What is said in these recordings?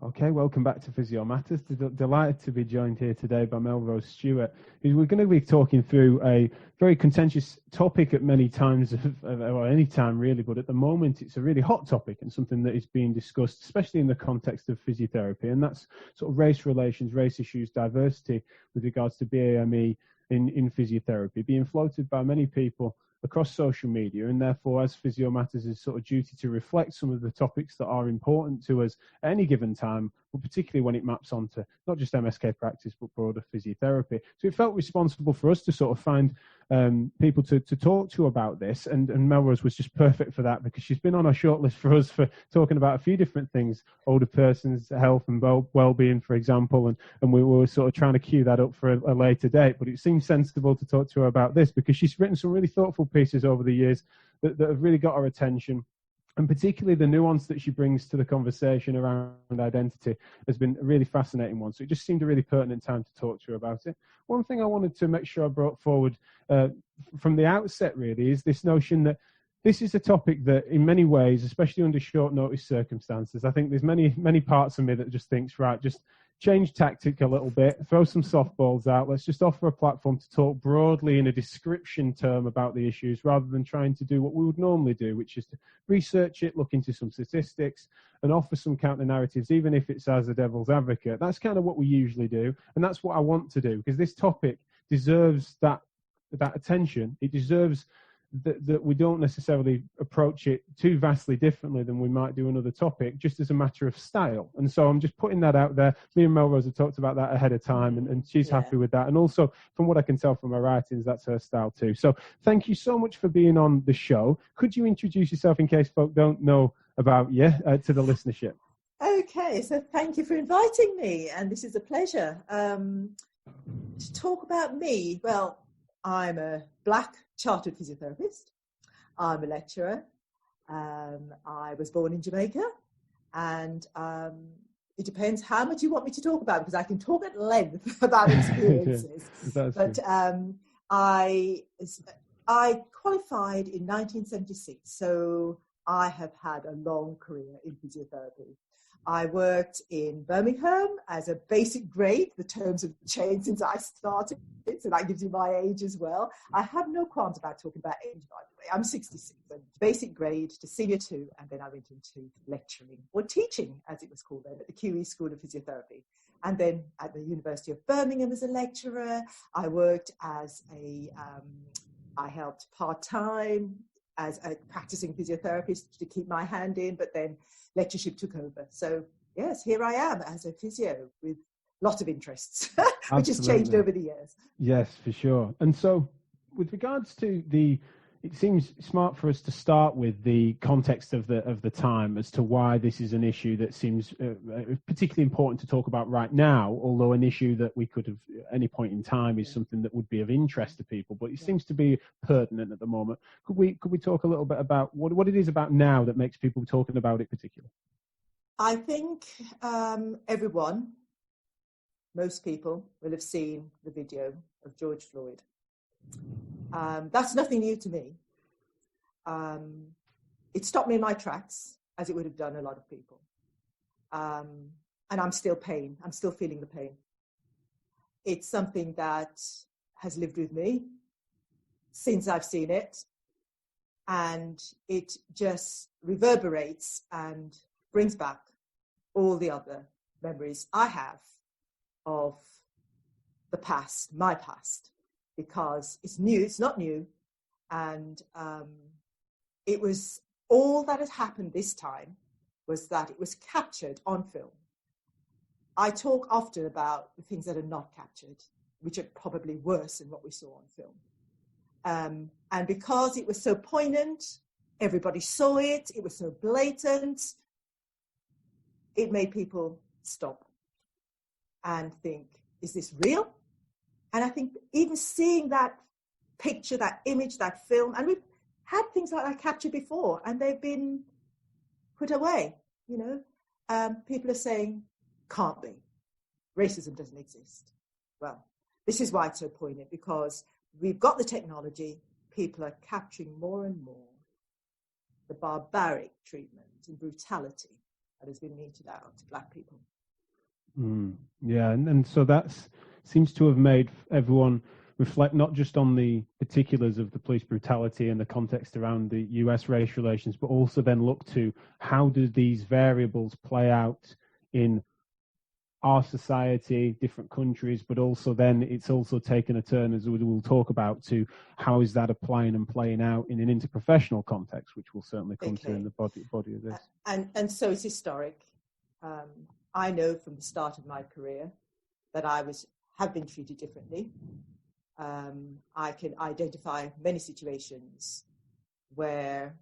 Okay, welcome back to Physio Matters. Delighted to be joined here today by Melrose Stewart, who we're going to be talking through a very contentious topic at many times, or any time really, but at the moment it's a really hot topic and something that is being discussed, especially in the context of physiotherapy, and that's sort of race relations, race issues, diversity with regards to BAME in physiotherapy, being floated by many people across social media, and therefore as Physio Matters is sort of duty to reflect some of the topics that are important to us at any given time, but particularly when it maps onto not just MSK practice but broader physiotherapy. So it felt responsible for us to sort of find people to talk to about this, and Melrose was just perfect for that because she's been on our shortlist for us for talking about a few different things, older persons' health and well-being, for example, and we were sort of trying to queue that up for a later date, but it seemed sensible to talk to her about this because she's written some really thoughtful pieces over the years that have really got our attention. And particularly the nuance that she brings to the conversation around identity has been a really fascinating one. So it just seemed a really pertinent time to talk to her about it. One thing I wanted to make sure I brought forward from the outset really is this notion that this is a topic that in many ways, especially under short notice circumstances, I think there's many parts of me that just thinks, right, just change tactic a little bit, throw some softballs out. Let's just offer a platform to talk broadly in a description term about the issues rather than trying to do what we would normally do, which is to research it, look into some statistics and offer some counter narratives, even if it's as a devil's advocate. That's kind of what we usually do. And that's what I want to do because this topic deserves that attention. It deserves that we don't necessarily approach it too vastly differently than we might do another topic, just as a matter of style. And so I'm just putting that out there. Me and Melrose have talked about that ahead of time, and she's happy with that. And also, from what I can tell from her writings, that's her style too. So thank you so much for being on the show. Could you introduce yourself in case folk don't know about you to the listenership? Okay, so thank you for inviting me, and this is a pleasure. To talk about me, well, I'm a Black chartered physiotherapist. I'm a lecturer. I was born in Jamaica, and it depends how much you want me to talk about because I can talk at length about experiences. But I qualified in 1976, so I have had a long career in physiotherapy. I worked in Birmingham as a basic grade. The terms have changed since I started, so that gives you my age as well. I have no qualms about talking about age, by the way. I'm 66, and basic grade to senior 2, and then I went into lecturing, or teaching, as it was called then, at the QE School of Physiotherapy. And then at the University of Birmingham as a lecturer, I worked as I helped part-time as a practicing physiotherapist to keep my hand in, but then lectureship took over. So yes, here I am as a physio with lots of interests, which has changed over the years. Yes, for sure. And so with regards to it seems smart for us to start with the context of the time as to why this is an issue that seems particularly important to talk about right now, although an issue that we could have at any point in time is something that would be of interest to people, but it seems to be pertinent at the moment. Could we talk a little bit about what it is about now that makes people talking about it particularly? I think most people will have seen the video of George Floyd. That's nothing new to me. It stopped me in my tracks, as it would have done a lot of people. And I'm still feeling the pain. It's something that has lived with me since I've seen it. And it just reverberates and brings back all the other memories I have of the past, my past. Because it's not new, and it was all that has happened this time was that it was captured on film. I talk often about the things that are not captured, which are probably worse than what we saw on film. And because it was so poignant, everybody saw it, it was so blatant, it made people stop and think, is this real? And I think even seeing that picture, that image, that film, and we've had things like that captured before, and they've been put away, People are saying, can't be. Racism doesn't exist. Well, this is why it's so poignant, because we've got the technology, people are capturing more and more the barbaric treatment and brutality that has been meted out to black people. Yeah, and so that seems to have made everyone reflect not just on the particulars of the police brutality and the context around the US race relations, but also then look to how do these variables play out in our society, different countries, but also then it's also taken a turn, as we'll talk about, to how is that applying and playing out in an interprofessional context, which we'll certainly come to in the body of this. And so it's historic. I know from the start of my career that I have been treated differently. I can identify many situations where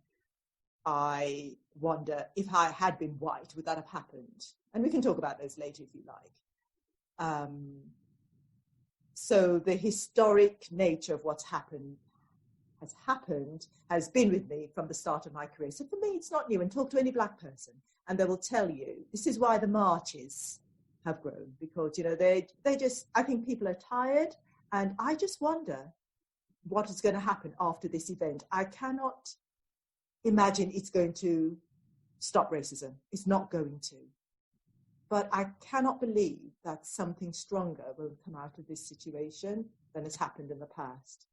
I wonder, if I had been white, would that have happened? And we can talk about those later if you like. So the historic nature of what's happened has been with me from the start of my career. So for me, it's not new. And talk to any black person, and they will tell you this is why the marches have grown, because they just, I think people are tired, and I just wonder what is going to happen after this event. I cannot imagine it's going to stop racism. It's not going to. But I cannot believe that something stronger will come out of this situation than has happened in the past.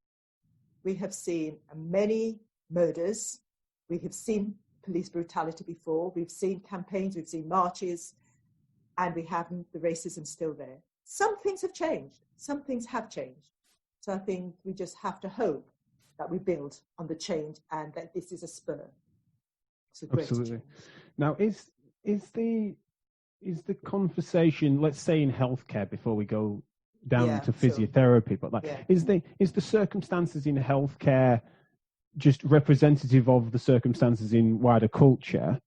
We have seen many murders. We have seen police brutality before. We've seen campaigns, we've seen marches, and we haven't, the racism still there. Some things have changed. Some things have changed. So I think we just have to hope that we build on the change and that this is a spur. Absolutely. Change. Now, is the conversation, let's say in healthcare, before we go down to physiotherapy, but is the circumstances in healthcare just representative of the circumstances in wider culture,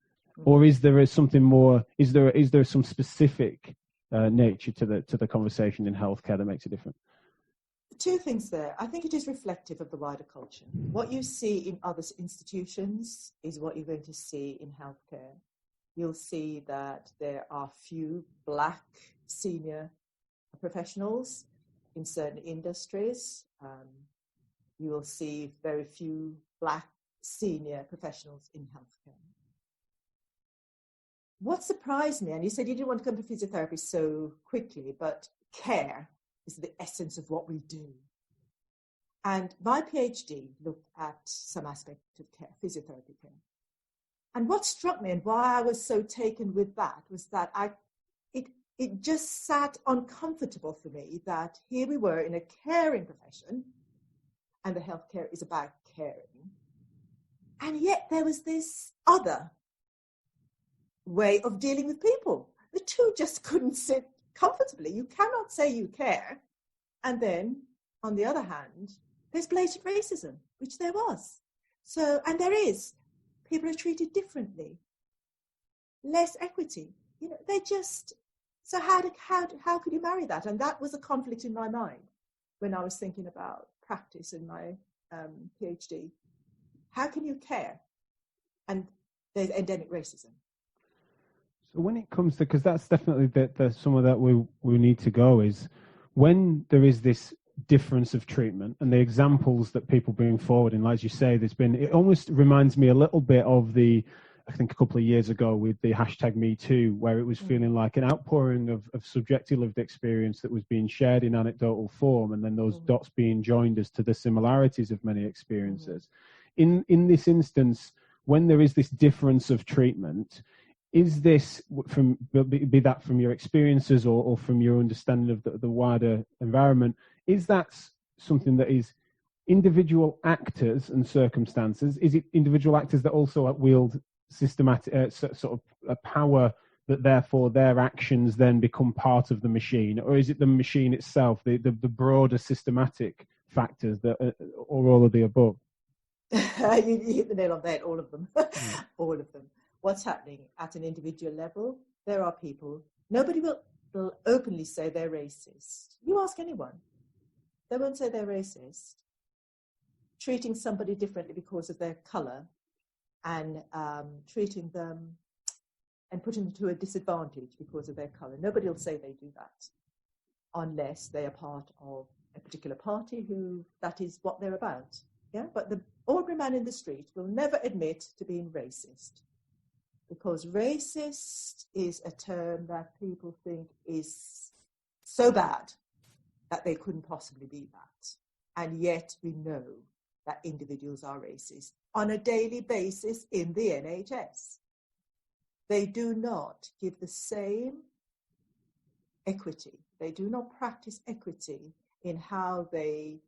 or is there something more? Is there some specific nature to the conversation in healthcare that makes it different? Two things there. I think it is reflective of the wider culture. What you see in other institutions is what you're going to see in healthcare. You'll see that there are few black senior professionals in certain industries. You will see very few black senior professionals in healthcare. What surprised me, and you said you didn't want to come to physiotherapy so quickly, but care is the essence of what we do. And my PhD looked at some aspect of care, physiotherapy care. And what struck me and why I was so taken with that was that it just sat uncomfortable for me that here we were in a caring profession, and the healthcare is about caring. And yet there was this other way of dealing with people. The two just couldn't sit comfortably. You cannot say you care, and then, on the other hand, there's blatant racism, which there was. So, and there is. People are treated differently. Less equity. They just... So how could you marry that? And that was a conflict in my mind when I was thinking about practice in my PhD. How can you care? And there's endemic racism. So when it comes to, because that's definitely the somewhere that we need to go, is when there is this difference of treatment and the examples that people bring forward, and as you say, it almost reminds me a little bit of I think a couple of years ago with the #MeToo, where it was feeling like an outpouring of subjective lived experience that was being shared in anecdotal form, and then those dots being joined as to the similarities of many experiences. In this instance, when there is this difference of treatment, is this, be that from your experiences or from your understanding of the wider environment, is that something that is individual actors and circumstances? Is it individual actors that also wield systematic sort of a power that therefore their actions then become part of the machine, or is it the machine itself, the broader systematic factors that, or all of the above? You hit the nail on the head. All of them. All of them. What's happening at an individual level? There are people. Nobody will openly say they're racist. You ask anyone, they won't say they're racist. Treating somebody differently because of their colour, and treating them and putting them to a disadvantage because of their colour. Nobody will say they do that unless they are part of a particular party that is what they're about. Yeah, but the ordinary man in the street will never admit to being racist. because racist is a term that people think is so bad that they couldn't possibly be that. And yet we know that individuals are racist on a daily basis in the NHS. They do not give the same equity. They do not practice equity in how they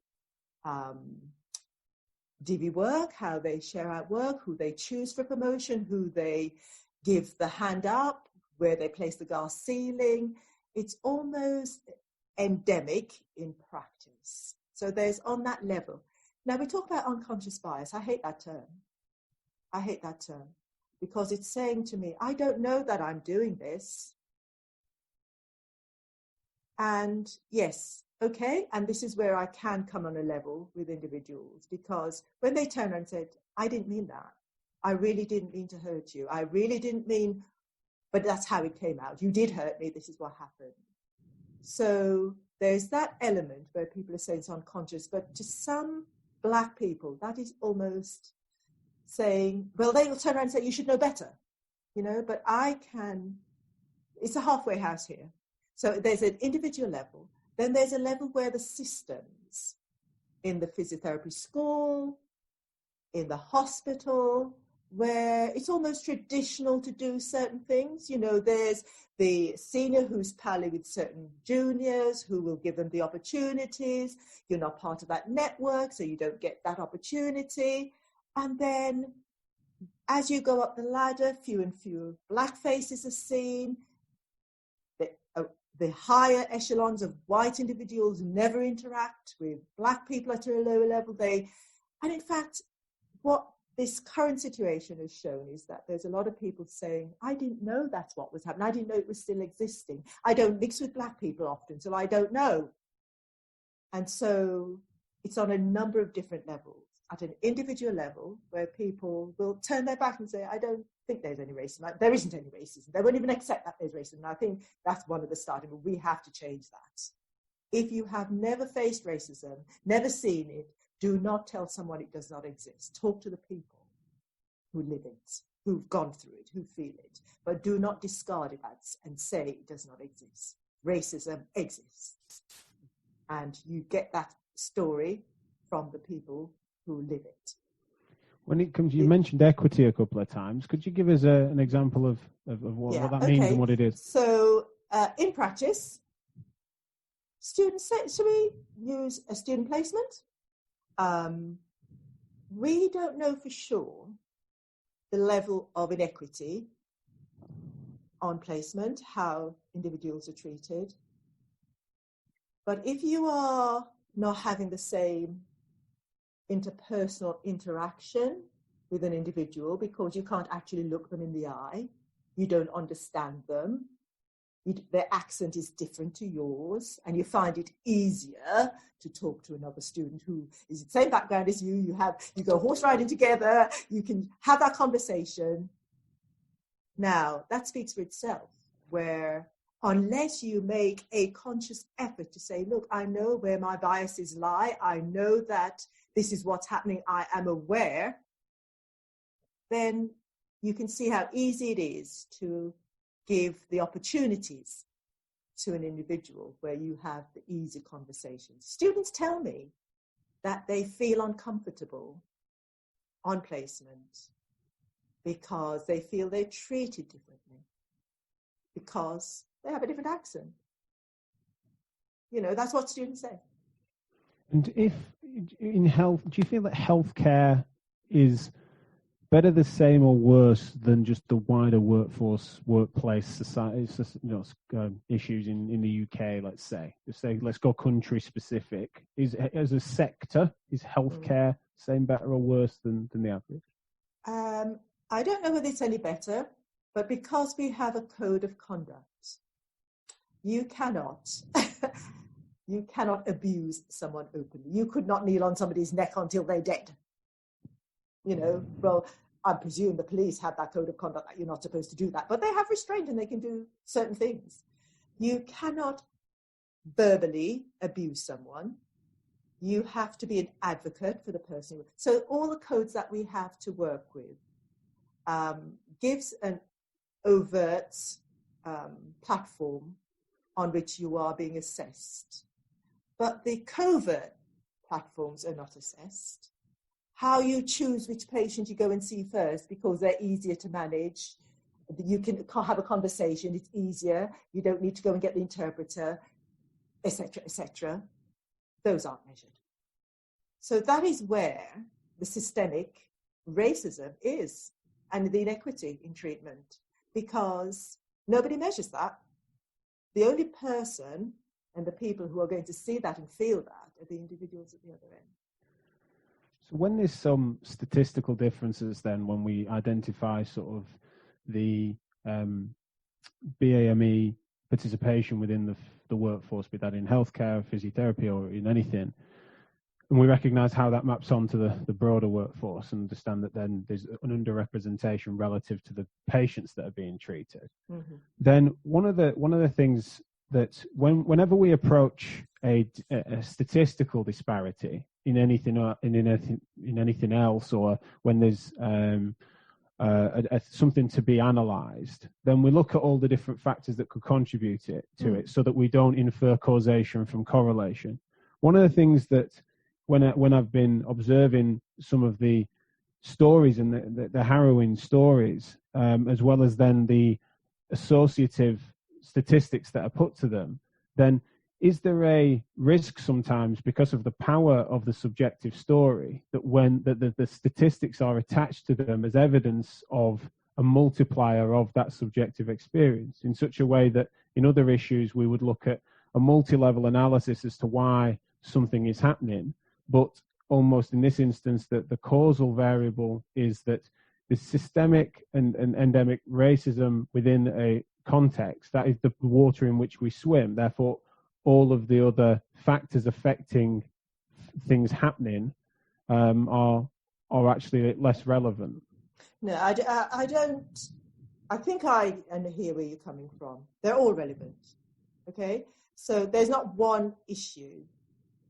divvy work, how they share out work, who they choose for promotion, who they give the hand up, where they place the glass ceiling. It's almost endemic in practice. So there's on that level. Now we talk about unconscious bias. I hate that term. I hate that term because it's saying to me, I don't know that I'm doing this. And yes, okay, and this is where I can come on a level with individuals, because when they turn around and said, I didn't mean that. I really didn't mean to hurt you. I really didn't mean, but that's how it came out. You did hurt me. This is what happened. So there's that element where people are saying it's unconscious, but to some Black people, that is almost saying, well, they will turn around and say, you should know better, you know, but I can, it's a halfway house here. So there's an individual level. Then there's a level where the systems in the physiotherapy school, in the hospital, where it's almost traditional to do certain things. You know, there's the senior who's palling with certain juniors who will give them the opportunities. You're not part of that network, so you don't get that opportunity. And then as you go up the ladder, few and fewer Black faces are seen. The higher echelons of white individuals never interact with Black people at a lower level. And in fact, what this current situation has shown is that there's a lot of people saying, I didn't know that's what was happening. I didn't know it was still existing. I don't mix with Black people often, so I don't know. And so it's on a number of different levels. At an individual level, where people will turn their back and say, I don't think there's any racism. There isn't any racism. They won't even accept that there's racism. And I think that's one of the starting, but we have to change that. If you have never faced racism, never seen it, do not tell someone it does not exist. Talk to the people who live it, who've gone through it, who feel it, but do not discard it and say it does not exist. Racism exists. And you get that story from the people who live it. When it comes, you mentioned equity a couple of times. Could you give us an example of what that means and what it is? So in practice, students, so we use a student placement. We don't know for sure the level of inequity on placement, how individuals are treated. But if you are not having the same interpersonal interaction with an individual because you can't actually look them in the eye, you don't understand them, their accent is different to yours, and you find it easier to talk to another student who is the same background as you, you go horse riding together, you can have that conversation. Now, that speaks for itself, where unless you make a conscious effort to say, look, I know where my biases lie, I know that this is what's happening, I am aware, then you can see how easy it is to give the opportunities to an individual where you have the easy conversations. Students tell me that they feel uncomfortable on placement because they feel they're treated differently, because they have a different accent. You know, that's what students say. And if in health, do you feel that healthcare is better, the same, or worse than just the wider workplace, society, issues in the UK? Let's go country specific. As a sector, is healthcare same, better, or worse than the average? I don't know whether it's any better, but because we have a code of conduct, you cannot abuse someone openly. You could not kneel on somebody's neck until they're dead. You know, well, I presume the police have that code of conduct that you're not supposed to do that, but they have restraint and they can do certain things. You cannot verbally abuse someone. You have to be an advocate for the person. So all the codes that we have to work with gives an overt platform on which you are being assessed. But the covert platforms are not assessed. How you choose which patient you go and see first because they're easier to manage. You can have a conversation, it's easier. You don't need to go and get the interpreter, etc., etc. Those aren't measured. So that is where the systemic racism is and the inequity in treatment, because nobody measures that. The only person and the people who are going to see that and feel that are the individuals at the other end. So when there's some statistical differences, then when we identify sort of the BAME participation within the workforce, be that in healthcare, physiotherapy, or in anything, and we recognise how that maps onto the broader workforce, and understand that then there's an underrepresentation relative to the patients that are being treated. Mm-hmm. Then one of the things that whenever we approach a statistical disparity in anything else, or when there's something to be analysed, then we look at all the different factors that could contribute to it, so that we don't infer causation from correlation. One of the things that when I've been observing some of the stories and the harrowing stories, as well as then the associative statistics that are put to them, then is there a risk sometimes, because of the power of the subjective story, that when the statistics are attached to them as evidence of a multiplier of that subjective experience, in such a way that in other issues we would look at a multi-level analysis as to why something is happening, but almost in this instance that the causal variable is that the systemic and endemic racism within a context, that is the water in which we swim, therefore all of the other factors affecting things happening are actually less relevant. No, I don't. I think I hear where you're coming from. They're all relevant. Okay, so there's not one issue.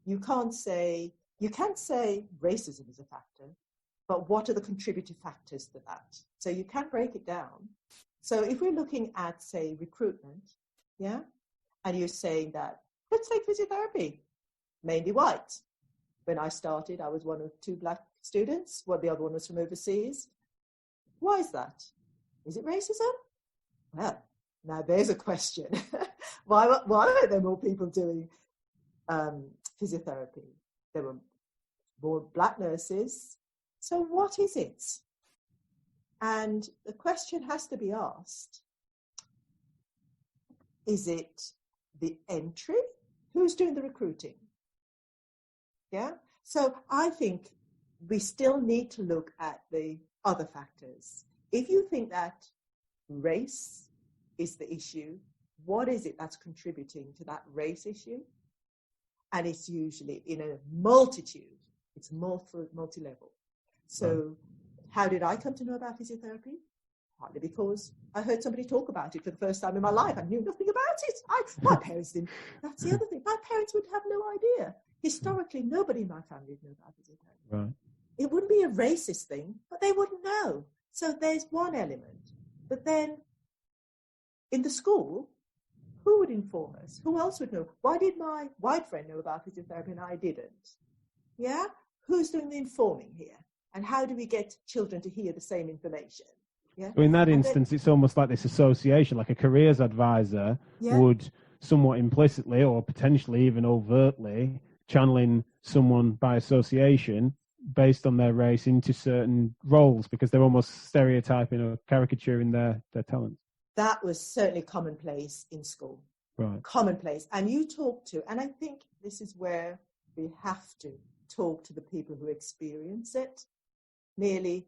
You can say racism is a factor, but what are the contributing factors to that? So you can break it down. So if we're looking at, say, recruitment, yeah, and you're saying that, let's take physiotherapy, mainly white. When I started, I was one of 2 black students. The other one was from overseas. Why is that? Is it racism? Well, now there's a question. Why weren't there more people doing physiotherapy? There were more black nurses. So what is it? And the question has to be asked, is it the entry? Who's doing the recruiting? Yeah. So I think we still need to look at the other factors. If you think that race is the issue, what is it that's contributing to that race issue? And it's usually in a multitude. It's multi-level. So how did I come to know about physiotherapy? Partly because I heard somebody talk about it for the first time in my life. I knew nothing about it. My parents didn't. That's the other thing. My parents would have no idea. Historically, nobody in my family would know about physiotherapy. Right. It wouldn't be a racist thing, but they wouldn't know. So there's one element. But then in the school, who would inform us? Who else would know? Why did my white friend know about physiotherapy and I didn't? Yeah? Who's doing the informing here? And how do we get children to hear the same information? Yeah? So in that instance, it's almost like this association, like a careers advisor would somewhat implicitly or potentially even overtly channeling someone by association based on their race into certain roles, because they're almost stereotyping or caricaturing their talents. That was certainly commonplace in school. Right. Commonplace. And you talk to, and I think this is where we have to talk to the people who experience it. Nearly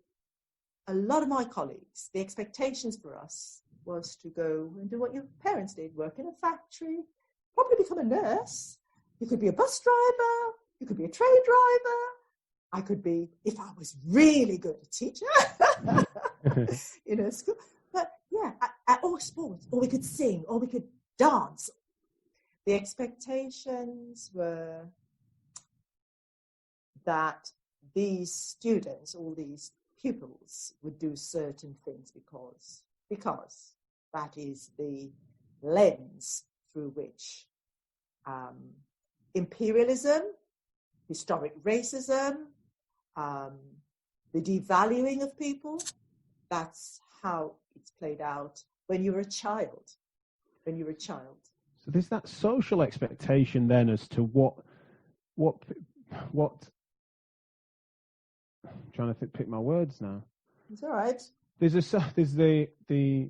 a lot of my colleagues, the expectations for us was to go and do what your parents did, work in a factory, probably become a nurse. You could be a bus driver. You could be a train driver. I could be, if I was really good, a teacher in a school. But yeah, or sports, or we could sing, or we could dance. The expectations were that these students, all these pupils would do certain things because that is the lens through which imperialism, historic racism, the devaluing of people, that's how it's played out when you're a child. So there's that social expectation then as to what I'm trying to pick my words now. It's all right. There's the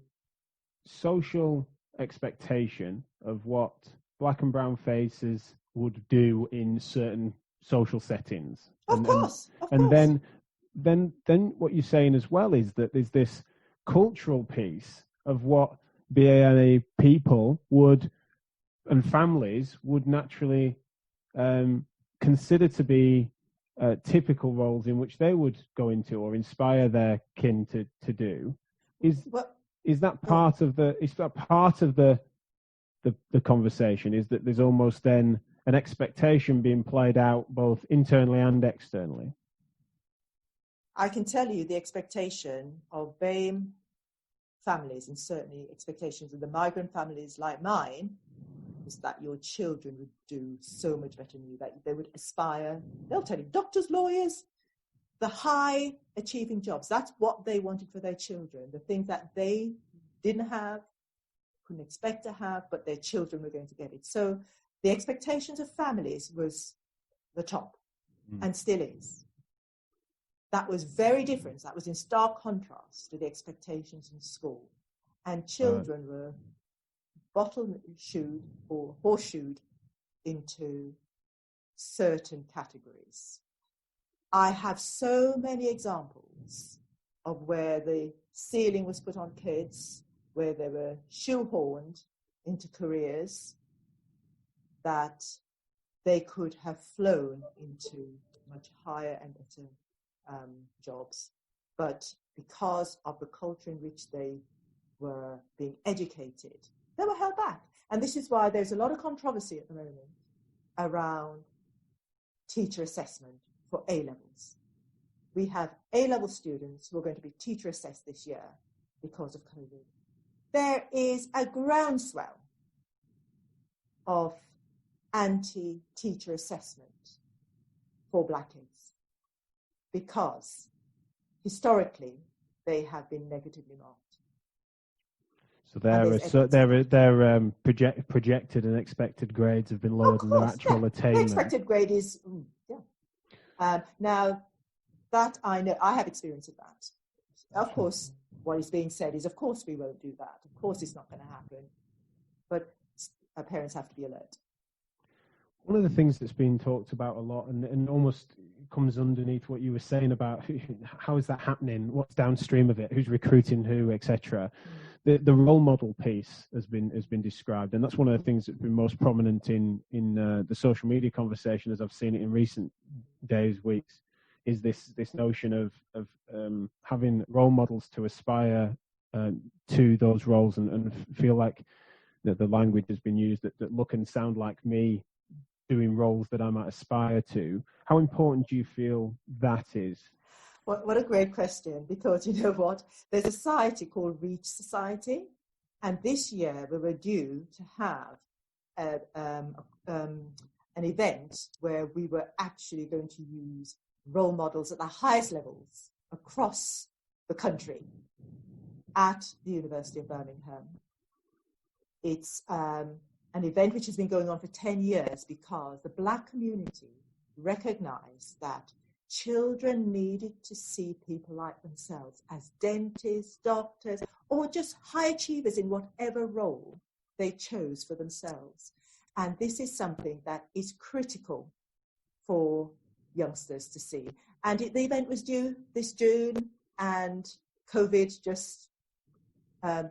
social expectation of what black and brown faces would do in certain social settings. Of course. Then what you're saying as well is that there's this cultural piece of what BAME people would and families would naturally consider to be typical roles in which they would go into or inspire their kin to do. Is that part of the conversation? Is that there's almost then an expectation being played out both internally and externally? I can tell you the expectation of BAME families, and certainly expectations of the migrant families like mine, is that your children would do so much better than you, that they would aspire. They'll tell you, doctors, lawyers, the high achieving jobs. That's what they wanted for their children, the things that they didn't have, couldn't expect to have, but their children were going to get it. So the expectations of families was the top, and still is. That was very different. That was in stark contrast to the expectations in school. And children were bottle-shoed or horseshoed into certain categories. I have so many examples of where the ceiling was put on kids, where they were shoehorned into careers that they could have flown into much higher and better jobs. But because of the culture in which they were being educated, they were held back. And this is why there's a lot of controversy at the moment around teacher assessment for A-levels. We have A-level students who are going to be teacher assessed this year because of COVID. There is a groundswell of anti-teacher assessment for Black kids because historically they have been negatively marked. So their projected and expected grades have been lower than their actual attainment. The expected grade is, now, that I know, I have experience of that. Of course, what is being said is, of course we won't do that. Of course it's not going to happen. But our parents have to be alert. One of the things that's been talked about a lot and almost comes underneath what you were saying about how is that happening, what's downstream of it, who's recruiting who, etc. The role model piece has been described, and that's one of the things that's been most prominent in the social media conversation as I've seen it in recent days, weeks, is this notion of having role models to aspire to those roles and feel like that the language has been used that look and sound like me doing roles that I might aspire to. How important do you feel that is? What a great question, because you know what? There's a society called Reach Society, and this year we were due to have an event where we were actually going to use role models at the highest levels across the country at the University of Birmingham. It's an event which has been going on for 10 years because the Black community recognized that children needed to see people like themselves as dentists, doctors, or just high achievers in whatever role they chose for themselves. And this is something that is critical for youngsters to see. And the event was due this June, and COVID just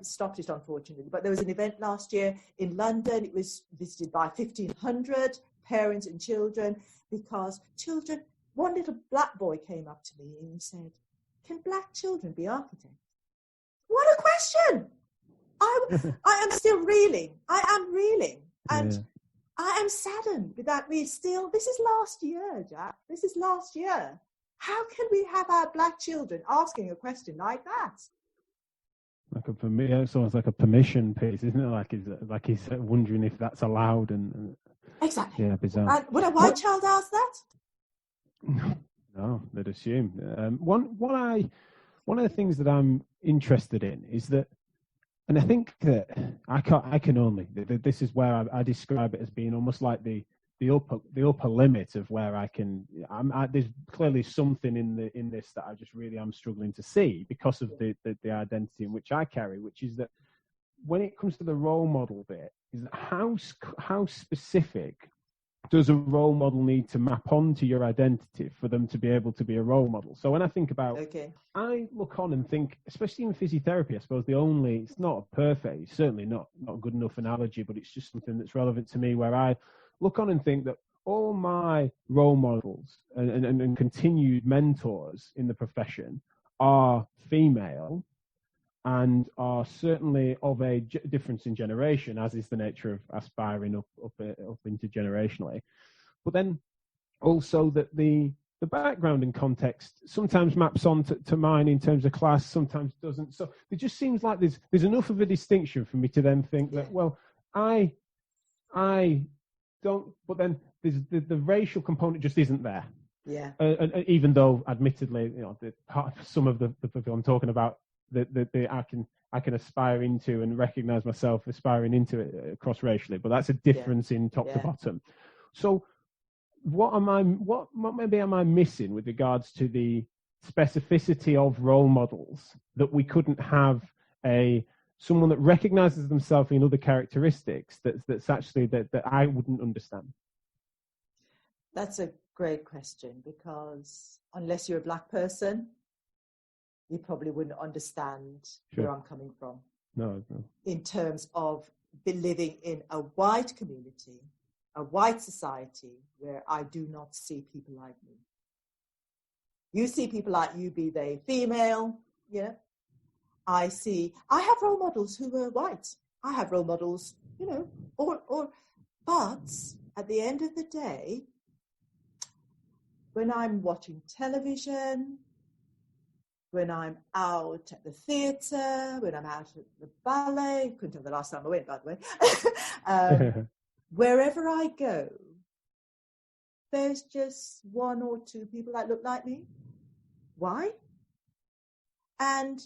stopped it, unfortunately. But there was an event last year in London. It was visited by 1,500 parents and children, because children, one little Black boy came up to me and he said, "Can Black children be architects?" What a question! I am still reeling. I am reeling. And I am saddened that this is last year, Jack. This is last year. How can we have our black children asking a question like that? Like for me, it's almost like a permission piece, isn't it? Like he's wondering if that's allowed, and exactly. Yeah, bizarre. And would a white child ask that? No, they'd assume. One of the things that I'm interested in is that, and I think that I can only. This is where I describe it as being almost like the upper limit of where I can. There's clearly something in this that I just really am struggling to see because of the identity in which I carry, which is that when it comes to the role model bit, is that how specific does a role model need to map onto your identity for them to be able to be a role model? So when I think about, I look on and think, especially in physiotherapy, I suppose it's not perfect, it's certainly not a good enough analogy, but it's just something that's relevant to me, where I look on and think that all my role models and continued mentors in the profession are female and are certainly of a difference in generation, as is the nature of aspiring up intergenerationally. But then also that the background and context sometimes maps on to mine in terms of class, sometimes doesn't. So it just seems like there's enough of a distinction for me to then think that, well, I don't, but then there's the racial component just isn't there. Yeah. Even though, admittedly, some of the people I'm talking about, that I can aspire into and recognize myself aspiring into it cross-racially, but that's a difference in top to bottom. So what maybe am I missing with regards to the specificity of role models, that we couldn't have someone that recognizes themselves in other characteristics that's actually that I wouldn't understand? That's a great question, because unless you're a black person, you probably wouldn't understand where I'm coming from. No. In terms of living in a white community, a white society, where I do not see people like me. You see people like you, be they female, I have role models who were white. I have role models, but at the end of the day, when I'm watching television, when I'm out at the theatre, when I'm out at the ballet, couldn't tell the last time I went, by the way, wherever I go, there's just one or two people that look like me. Why? And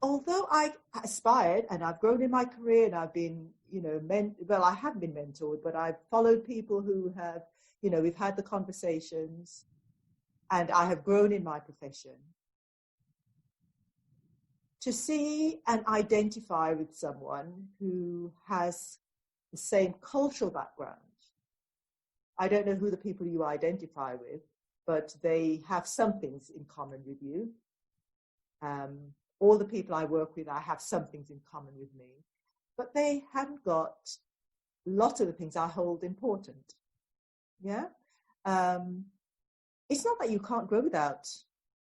although I aspired and I've grown in my career and I've been, I haven't been mentored, but I've followed people who have, we've had the conversations, and I have grown in my profession. To see and identify with someone who has the same cultural background. I don't know who the people you identify with, but they have some things in common with you. All the people I work with, I have some things in common with me, but they haven't got lots of the things I hold important. Yeah. It's not that you can't grow without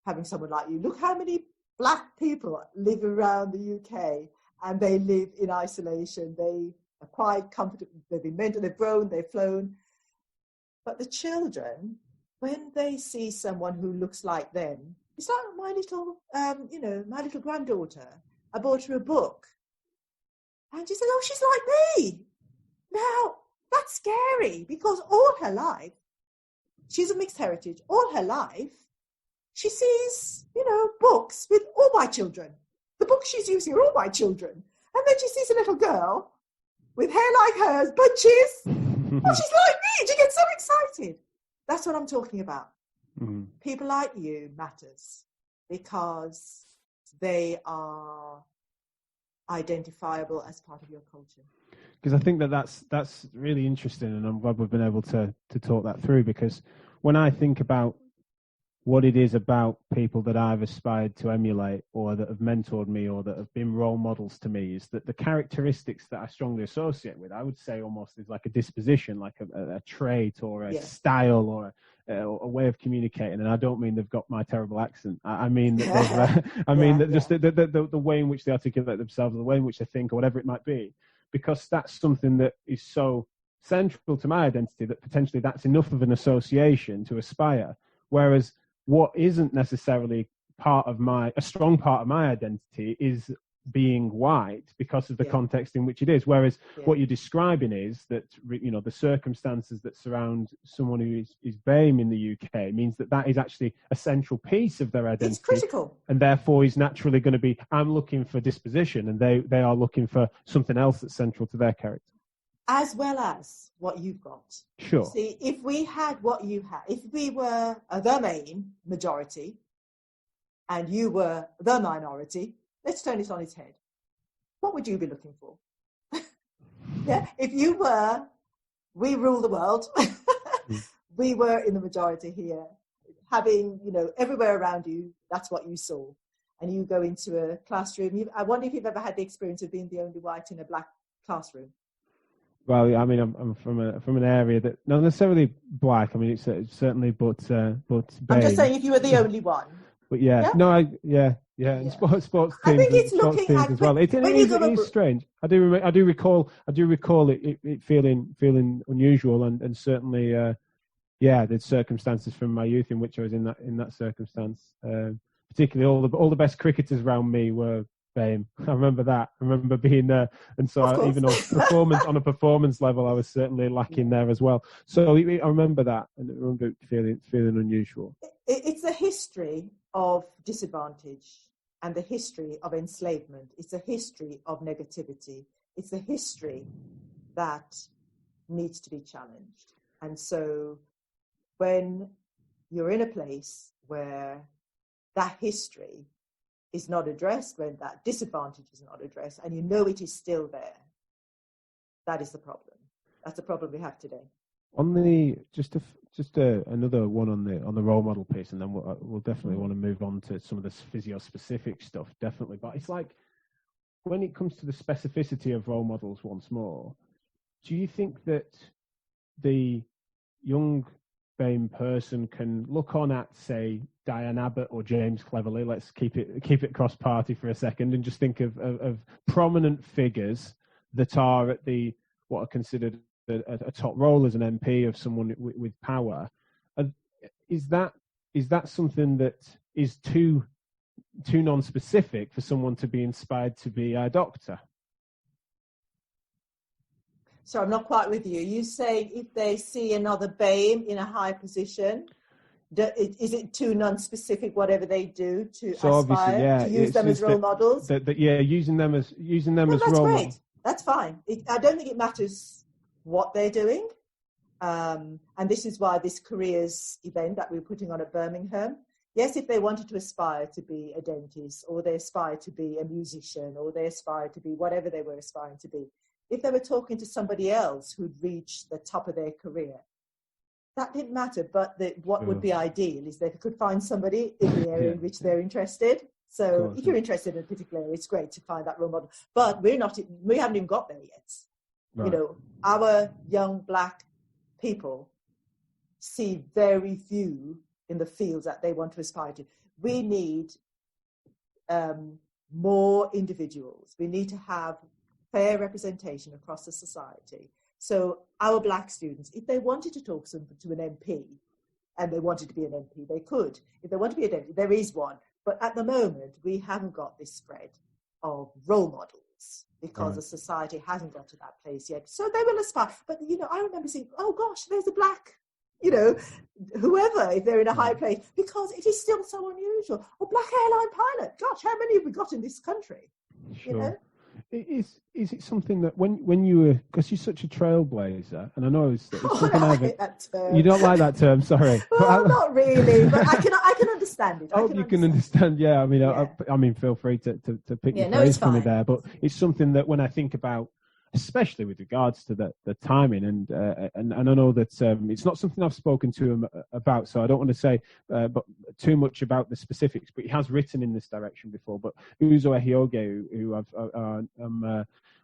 having someone like you. Look how many black people live around the UK, and they live in isolation. They are quite comfortable. They've been mentored, they've grown, they've flown. But the children, when they see someone who looks like them, it's like my little granddaughter. I bought her a book, and she said, "Oh, she's like me." Now, that's scary, because all her life, she's a mixed heritage. All her life, she sees, books with all white children. The books she's using are all white children. And then she sees a little girl with hair like hers, bunches. Oh, she's like me. She gets so excited. That's what I'm talking about. Mm-hmm. People like you matters because they are identifiable as part of your culture. Because I think that's really interesting, and I'm glad we've been able to talk that through, because when I think about what it is about people that I've aspired to emulate, or that have mentored me, or that have been role models to me, is that the characteristics that I strongly associate with, I would say almost is like a disposition, like a trait, or a style, or a way of communicating. And I don't mean they've got my terrible accent. I mean that just the way in which they articulate themselves, or the way in which they think, or whatever it might be. Because that's something that is so central to my identity that potentially that's enough of an association to aspire. Whereas what isn't necessarily a strong part of my identity is being white because of the context in which it is. Whereas what you're describing is that, you know, the circumstances that surround someone who is BAME in the UK means that is actually a central piece of their identity. It's critical. And therefore is naturally going to be, I'm looking for disposition, and they are looking for something else that's central to their character. As well as what you've got. Sure. See, if we had what you had, if we were the main majority and you were the minority, let's turn it on its head. What would you be looking for? Yeah, if you were, we rule the world, we were in the majority here, having, you know, everywhere around you, that's what you saw. And you go into a classroom. I wonder if you've ever had the experience of being the only white in a black classroom. Well, I mean, I'm from an area that not necessarily black. I mean, it's certainly, but I'm just saying, if you were the only one. But and sports teams. I think it's looking at as well. It is strange. I do recall it feeling unusual, and certainly, there's circumstances from my youth in which I was in that circumstance. Particularly, all the best cricketers around me were BAME. I remember that. I remember being there, and so even on a performance level, I was certainly lacking there as well. So I remember that, and I remember feeling unusual. It's a history of disadvantage and the history of enslavement. It's a history of negativity. It's a history that needs to be challenged. And so when you're in a place where that history is not addressed, when that disadvantage is not addressed, and you know it is still there, that is the problem. That's the problem we have today. On the another one on the role model piece, and then we'll definitely want to move on to some of the physio-specific stuff, definitely. But it's like, when it comes to the specificity of role models once more, do you think that the young BAME person can look on at, say, Diane Abbott or James Cleverly, let's keep it cross-party for a second, and just think of prominent figures that are at what are considered a top role as an MP, of someone with power? Is that something that is too non-specific for someone to be inspired to be a doctor? So I'm not quite with you. You say if they see another BAME in a high position, is it too non-specific whatever they do to aspire to use them as role models? Using them as that's role great. models. That's fine. I don't think it matters what they're doing. And this is why this careers event that we're putting on at Birmingham, yes, if they wanted to aspire to be a dentist, or they aspire to be a musician, or they aspire to be whatever they were aspiring to be, if they were talking to somebody else who'd reached the top of their career, that didn't matter. But what would be ideal is they could find somebody in the area in which they're interested. So if you're interested in a particular area, it's great to find that role model. But we haven't even got there yet. Right. You know, our young black people see very few in the fields that they want to aspire to. We need more individuals. We need to have fair representation across the society. So our black students, if they wanted to talk to an MP, and they wanted to be an MP, they could. If they want to be a deputy, there is one. But at the moment, we haven't got this spread of role models because the society hasn't got to that place yet. So they will aspire. But, you know, I remember saying, oh, gosh, there's a black, you know, whoever, if they're in a high place, because it is still so unusual. Or black airline pilot. Gosh, how many have we got in this country? Sure. You know? Is it something that when you were, because you're such a trailblazer, and I know it's something I hate that term. You don't like that term, sorry. Well, not really, but I can understand it. I hope you can understand. Yeah, I mean, I mean, feel free to pick your phrase for me there, but it's something that when I think about, especially with regards to the timing, and I know that it's not something I've spoken to him about, so I don't want to say but too much about the specifics, but he has written in this direction before. But Uzo Ehioge, who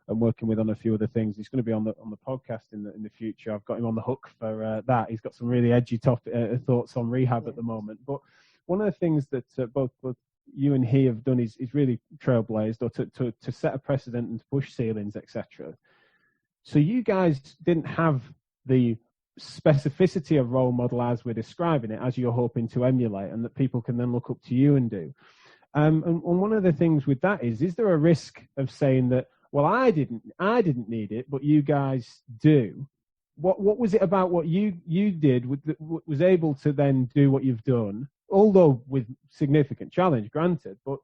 I'm working with on a few other things, he's going to be on the podcast in the future. I've got him on the hook for that. He's got some really edgy thoughts on rehab at the moment. But one of the things that both you and he have done is really trailblazed, or to set a precedent and to push ceilings, etc. So you guys didn't have the specificity of role model as we're describing it, as you're hoping to emulate, and that people can then look up to you and do. And one of the things with that is there a risk of saying that, well, I didn't need it, but you guys do? What was it about what you did was able to then do what you've done, although with significant challenge, granted, but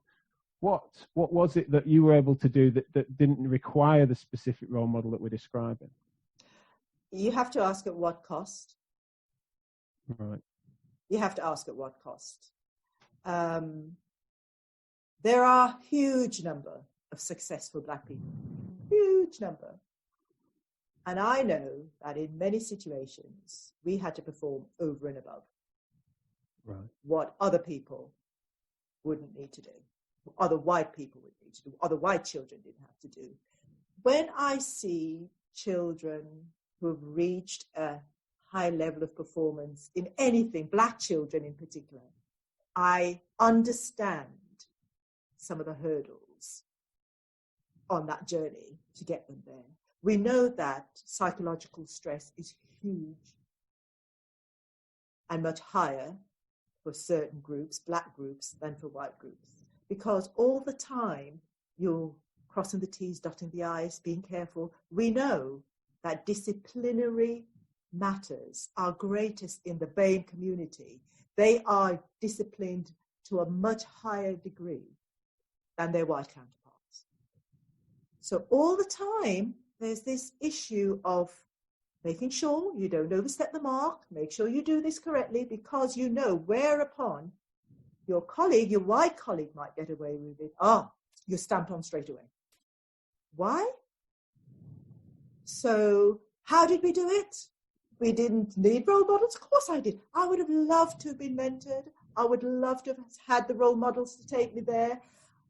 what was it that you were able to do that didn't require the specific role model that we're describing? You have to ask at what cost. Right. You have to ask at what cost. There are a huge number of successful Black people, huge number. And I know that in many situations, we had to perform over and above what other people wouldn't need to do, other white people would need to do, other white children didn't have to do. When I see children who have reached a high level of performance in anything, Black children in particular, I understand some of the hurdles on that journey to get them there. We know that psychological stress is huge and much higher for certain groups, Black groups, than for white groups. Because all the time you're crossing the T's, dotting the I's, being careful. We know that disciplinary matters are greatest in the BAME community. They are disciplined to a much higher degree than their white counterparts. So all the time, there's this issue of making sure you don't overstep the mark, make sure you do this correctly, because you know whereupon your colleague, your white colleague might get away with it. You're stamped on straight away. Why? So how did we do it? We didn't need role models. Of course I did. I would have loved to have been mentored. I would love to have had the role models to take me there.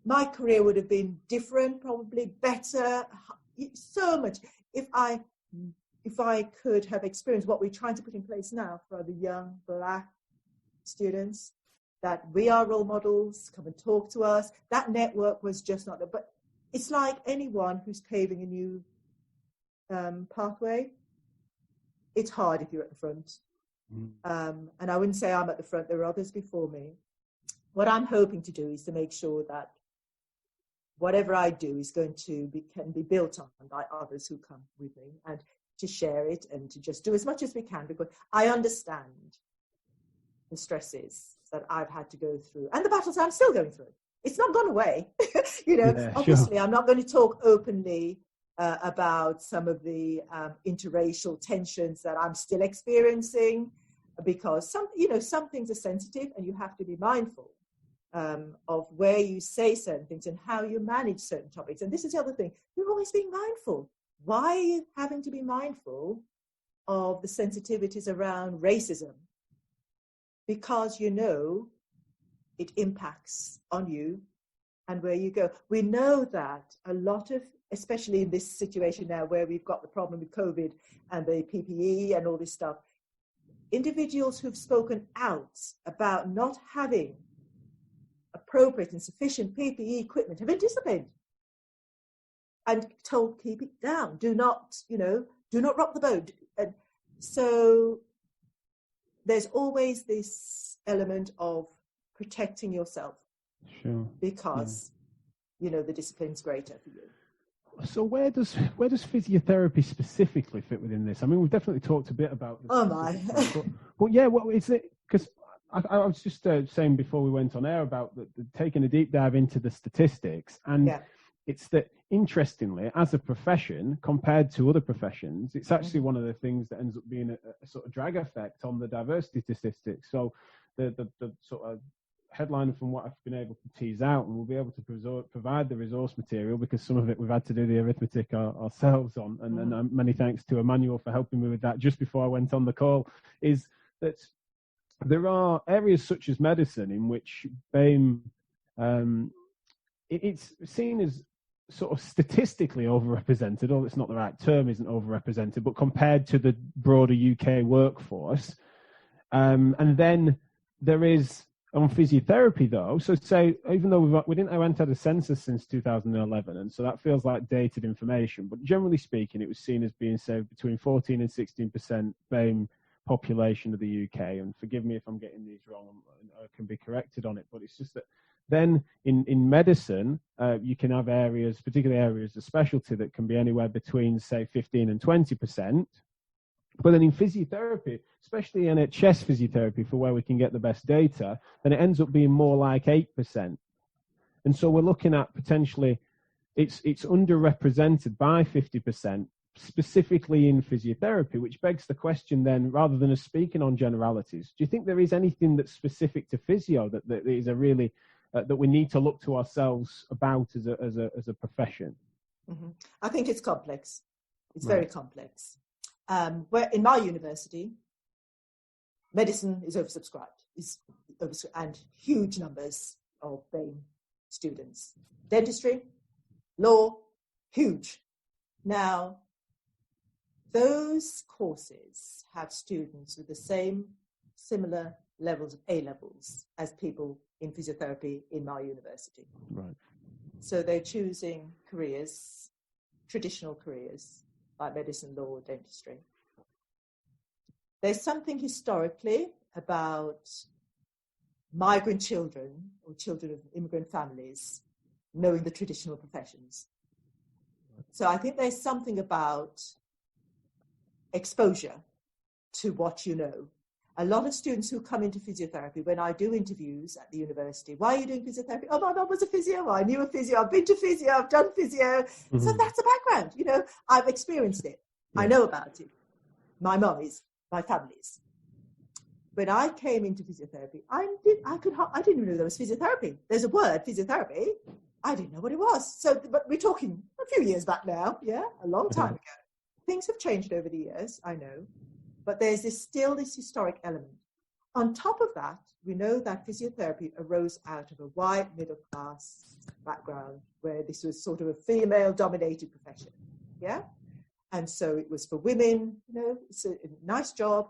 My career would have been different, probably better, so much. If I could have experienced what we're trying to put in place now for the young Black students, that we are role models, come and talk to us. That network was just not there. But it's like anyone who's paving a new pathway. It's hard if you're at the front. And I wouldn't say I'm at the front. There are others before me. What I'm hoping to do is to make sure that whatever I do is going to can be built on by others who come with me, and to share it and to just do as much as we can, because I understand the stresses that I've had to go through and the battles I'm still going through. It's not gone away. Obviously, sure. I'm not going to talk openly about some of the interracial tensions that I'm still experiencing, because some things are sensitive and you have to be mindful of where you say certain things and how you manage certain topics. And this is the other thing, you're always being mindful. Why are you having to be mindful of the sensitivities around racism? Because it impacts on you and where you go. We know that a lot of, especially in this situation now where we've got the problem with COVID and the PPE and all this stuff, individuals who've spoken out about not having appropriate and sufficient PPE equipment have been disciplined and told, keep it down, do not rock the boat. And so there's always this element of protecting yourself. Sure. Because, the discipline's greater for you. So where does physiotherapy specifically fit within this? I mean, we've definitely talked a bit about this. Oh my! But yeah, what is it? Because I was just saying before we went on air about taking a deep dive into the statistics, and it's that, interestingly, as a profession compared to other professions, it's actually one of the things that ends up being a sort of drag effect on the diversity statistics. So the sort of headline from what I've been able to tease out, and we'll be able to provide the resource material, because some of it we've had to do the arithmetic ourselves on, and many thanks to Emmanuel for helping me with that just before I went on the call, is that there are areas such as medicine in which BAME, it's seen as sort of statistically overrepresented, or it's not the right term, isn't overrepresented, but compared to the broader UK workforce. And then there is on physiotherapy, though, so say, even though we haven't had a census since 2011, and so that feels like dated information, but generally speaking, it was seen as being, say, between 14 and 16% BAME population of the UK. And forgive me if I'm getting these wrong, I can be corrected on it, but it's just that then in medicine, you can have areas, particularly areas of specialty, that can be anywhere between, say, 15 and 20%. But then in physiotherapy, especially NHS physiotherapy, for where we can get the best data, then it ends up being more like 8%. And so we're looking at potentially it's underrepresented by 50%, specifically in physiotherapy, which begs the question then, rather than us speaking on generalities, do you think there is anything that's specific to physio that is a really, that we need to look to ourselves about as a profession? Mm-hmm. I think it's complex. It's very complex. Where in my university, medicine is oversubscribed, and huge numbers of BAME students. Dentistry, law, huge. Now, those courses have students with the similar levels of A levels as people in physiotherapy in my university. Right. So they're choosing careers, traditional careers, like medicine, law, dentistry. There's something historically about migrant children or children of immigrant families knowing the traditional professions. So I think there's something about exposure to what you know. A lot of students who come into physiotherapy, when I do interviews at the university, why are you doing physiotherapy? Oh, my mum was a physio. I knew a physio. I've been to physio. I've done physio. Mm-hmm. So that's a background. You know, I've experienced it. Yeah. I know about it. My mum is, my family is. When I came into physiotherapy, I didn't even know there was physiotherapy. There's a word, physiotherapy. I didn't know what it was. So, but we're talking a few years back now. Yeah, a long time ago. Things have changed over the years, I know. But there's still this historic element. On top of that, we know that physiotherapy arose out of a white middle-class background where this was sort of a female-dominated profession, yeah? And so it was for women, you know, it's a nice job,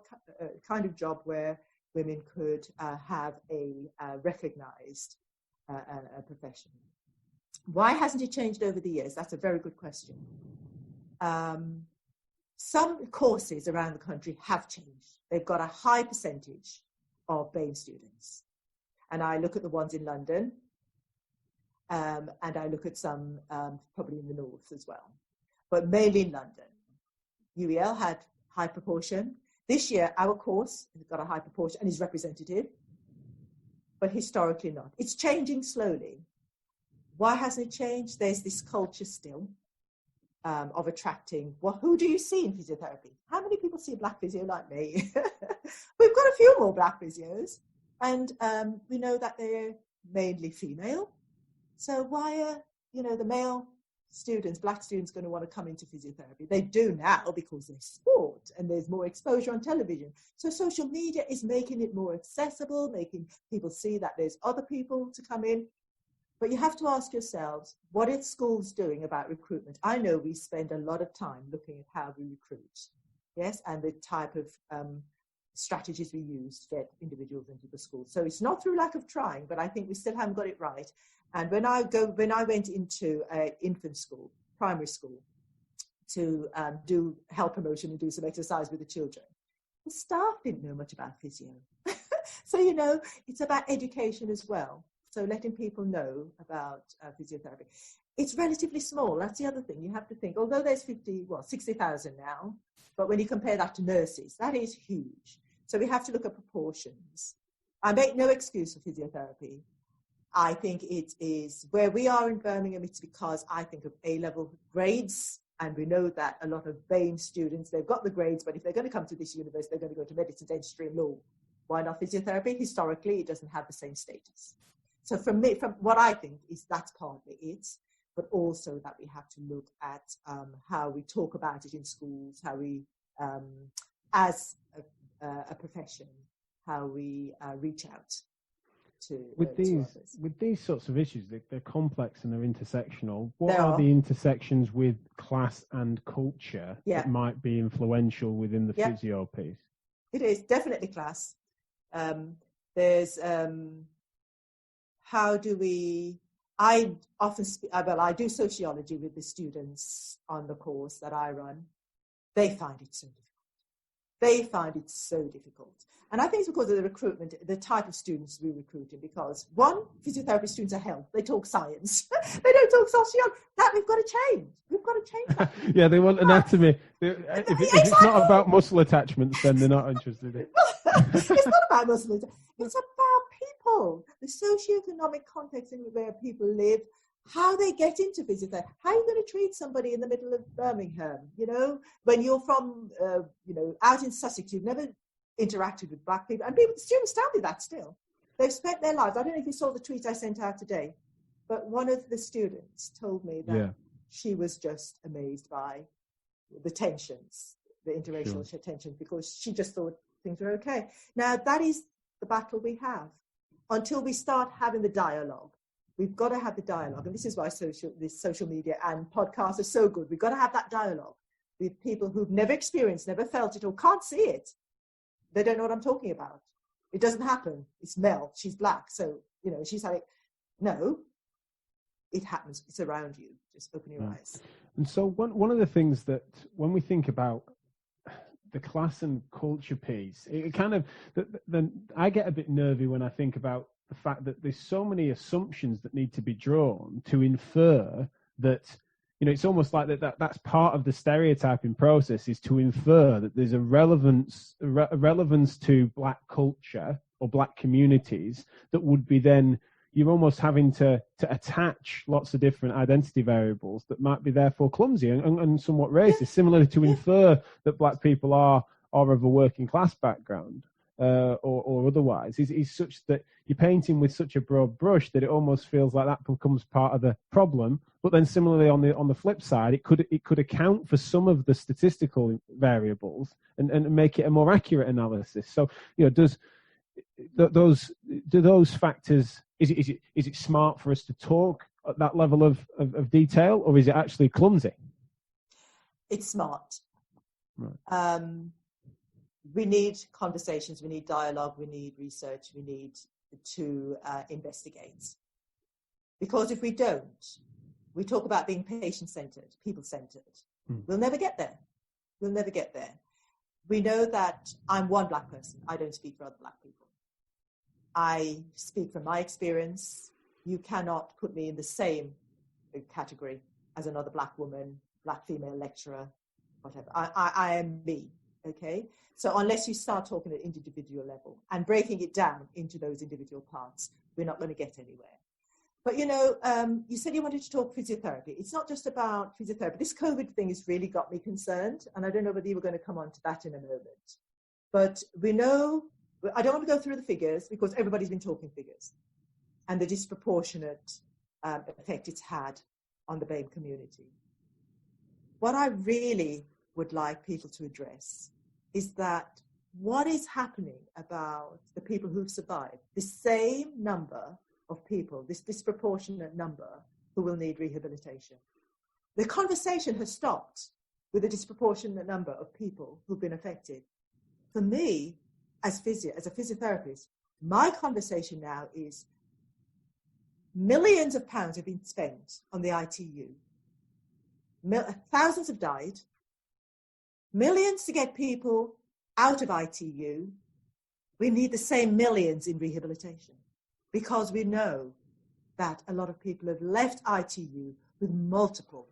kind of job where women could have a recognized profession. Why hasn't it changed over the years? That's a very good question. Some courses around the country have changed. They've got a high percentage of BAME students. And I look at the ones in London, and I look at some probably in the north as well. But mainly in London. UEL had high proportion. This year, our course has got a high proportion and is representative, but historically not. It's changing slowly. Why hasn't it changed? There's this culture still. Of attracting, well, who do you see in physiotherapy? How many people see a black physio like me? We've got a few more black physios, and we know that they're mainly female. So why are, the male students, black students, going to want to come into physiotherapy? They do now because there's sport and there's more exposure on television. So social media is making it more accessible, making people see that there's other people to come in. But you have to ask yourselves, what are schools doing about recruitment? I know we spend a lot of time looking at how we recruit, yes, and the type of strategies we use to get individuals into the school. So it's not through lack of trying, but I think we still haven't got it right. And when I went into an infant school, primary school, to do health promotion and do some exercise with the children, the staff didn't know much about physio. So, it's about education as well. So letting people know about physiotherapy. It's relatively small. That's the other thing. You have to think, although there's 60,000 now, but when you compare that to nurses, that is huge. So we have to look at proportions. I make no excuse for physiotherapy. I think it is where we are in Birmingham, it's because I think of A-level grades, and we know that a lot of BAME students, they've got the grades, but if they're going to come to this university, they're going to go to medicine, dentistry, and law. Why not physiotherapy? Historically, it doesn't have the same status. So from what I think is that's partly it, but also that we have to look at how we talk about it in schools, how we, as a profession, how we reach out to with these sorts of issues. They're complex and they're intersectional. What are the intersections with class and culture that might be influential within the physio piece? It is definitely class. There's how do we, I often speak, well, I do sociology with the students on the course that I run. They find it so difficult. They find it so difficult. And I think it's because of the recruitment, the type of students we recruited, because one, physiotherapy students are health. They talk science. They don't talk sociology. That we've got to change. We've got to change that. Yeah, they want anatomy. If it's not about muscle attachments, then they're not interested in it. It's not about muscle attachments. It's about people, the socioeconomic context in where people live, how they get into physiotherapy. How are you going to treat somebody in the middle of Birmingham? You know, when you're from, out in Sussex, you've never interacted with black people. And people, the students tell me that still. They've spent their lives. I don't know if you saw the tweet I sent out today, but one of the students told me that she was just amazed by the tensions, the interracial tensions, because she just thought things were okay. Now, that is the battle we have. Until we start having the dialogue, we've got to have the dialogue. And this is why social media and podcasts are so good. We've got to have that dialogue with people who've never experienced, never felt it, or can't see it. They don't know what I'm talking about. It doesn't happen. It's Mel. She's black. So, she's like, no, it happens. It's around you. Just open your eyes. And so one of the things that when we think about the class and culture piece, it kind of, then I get a bit nervy when I think about the fact that there's so many assumptions that need to be drawn to infer that, it's almost like that's part of the stereotyping process, is to infer that there's a relevance to black culture or black communities that would be then, you're almost having to attach lots of different identity variables that might be therefore clumsy and somewhat racist, similarly to infer that black people are of a working class background. Or otherwise, is such that you're painting with such a broad brush that it almost feels like that becomes part of the problem. But then similarly on the flip side, it could account for some of the statistical variables and make it a more accurate analysis. So do those factors, is it smart for us to talk at that level of detail, or is it actually clumsy? It's smart. Right. We need conversations, we need dialogue, we need research, we need to investigate. Because if we don't, we talk about being patient-centered, people-centered. We'll never get there. We'll never get there. We know that I'm one black person. I don't speak for other black people. I speak from my experience. You cannot put me in the same category as another black woman, black female lecturer, whatever. I am me. Okay, so unless you start talking at individual level and breaking it down into those individual parts, we're not going to get anywhere. But you said you wanted to talk physiotherapy. It's not just about physiotherapy. This COVID thing has really got me concerned, and I don't know whether you were going to come on to that in a moment. But we know, I don't want to go through the figures because everybody's been talking figures and the disproportionate effect it's had on the BAME community. What I really would like people to address is that what is happening about the people who've survived, the same number of people, this disproportionate number who will need rehabilitation. The conversation has stopped with a disproportionate number of people who've been affected. For me, as a physiotherapist, my conversation now is millions of pounds have been spent on the ITU. Thousands have died. Millions to get people out of ITU. We need the same millions in rehabilitation because we know that a lot of people have left ITU with multiple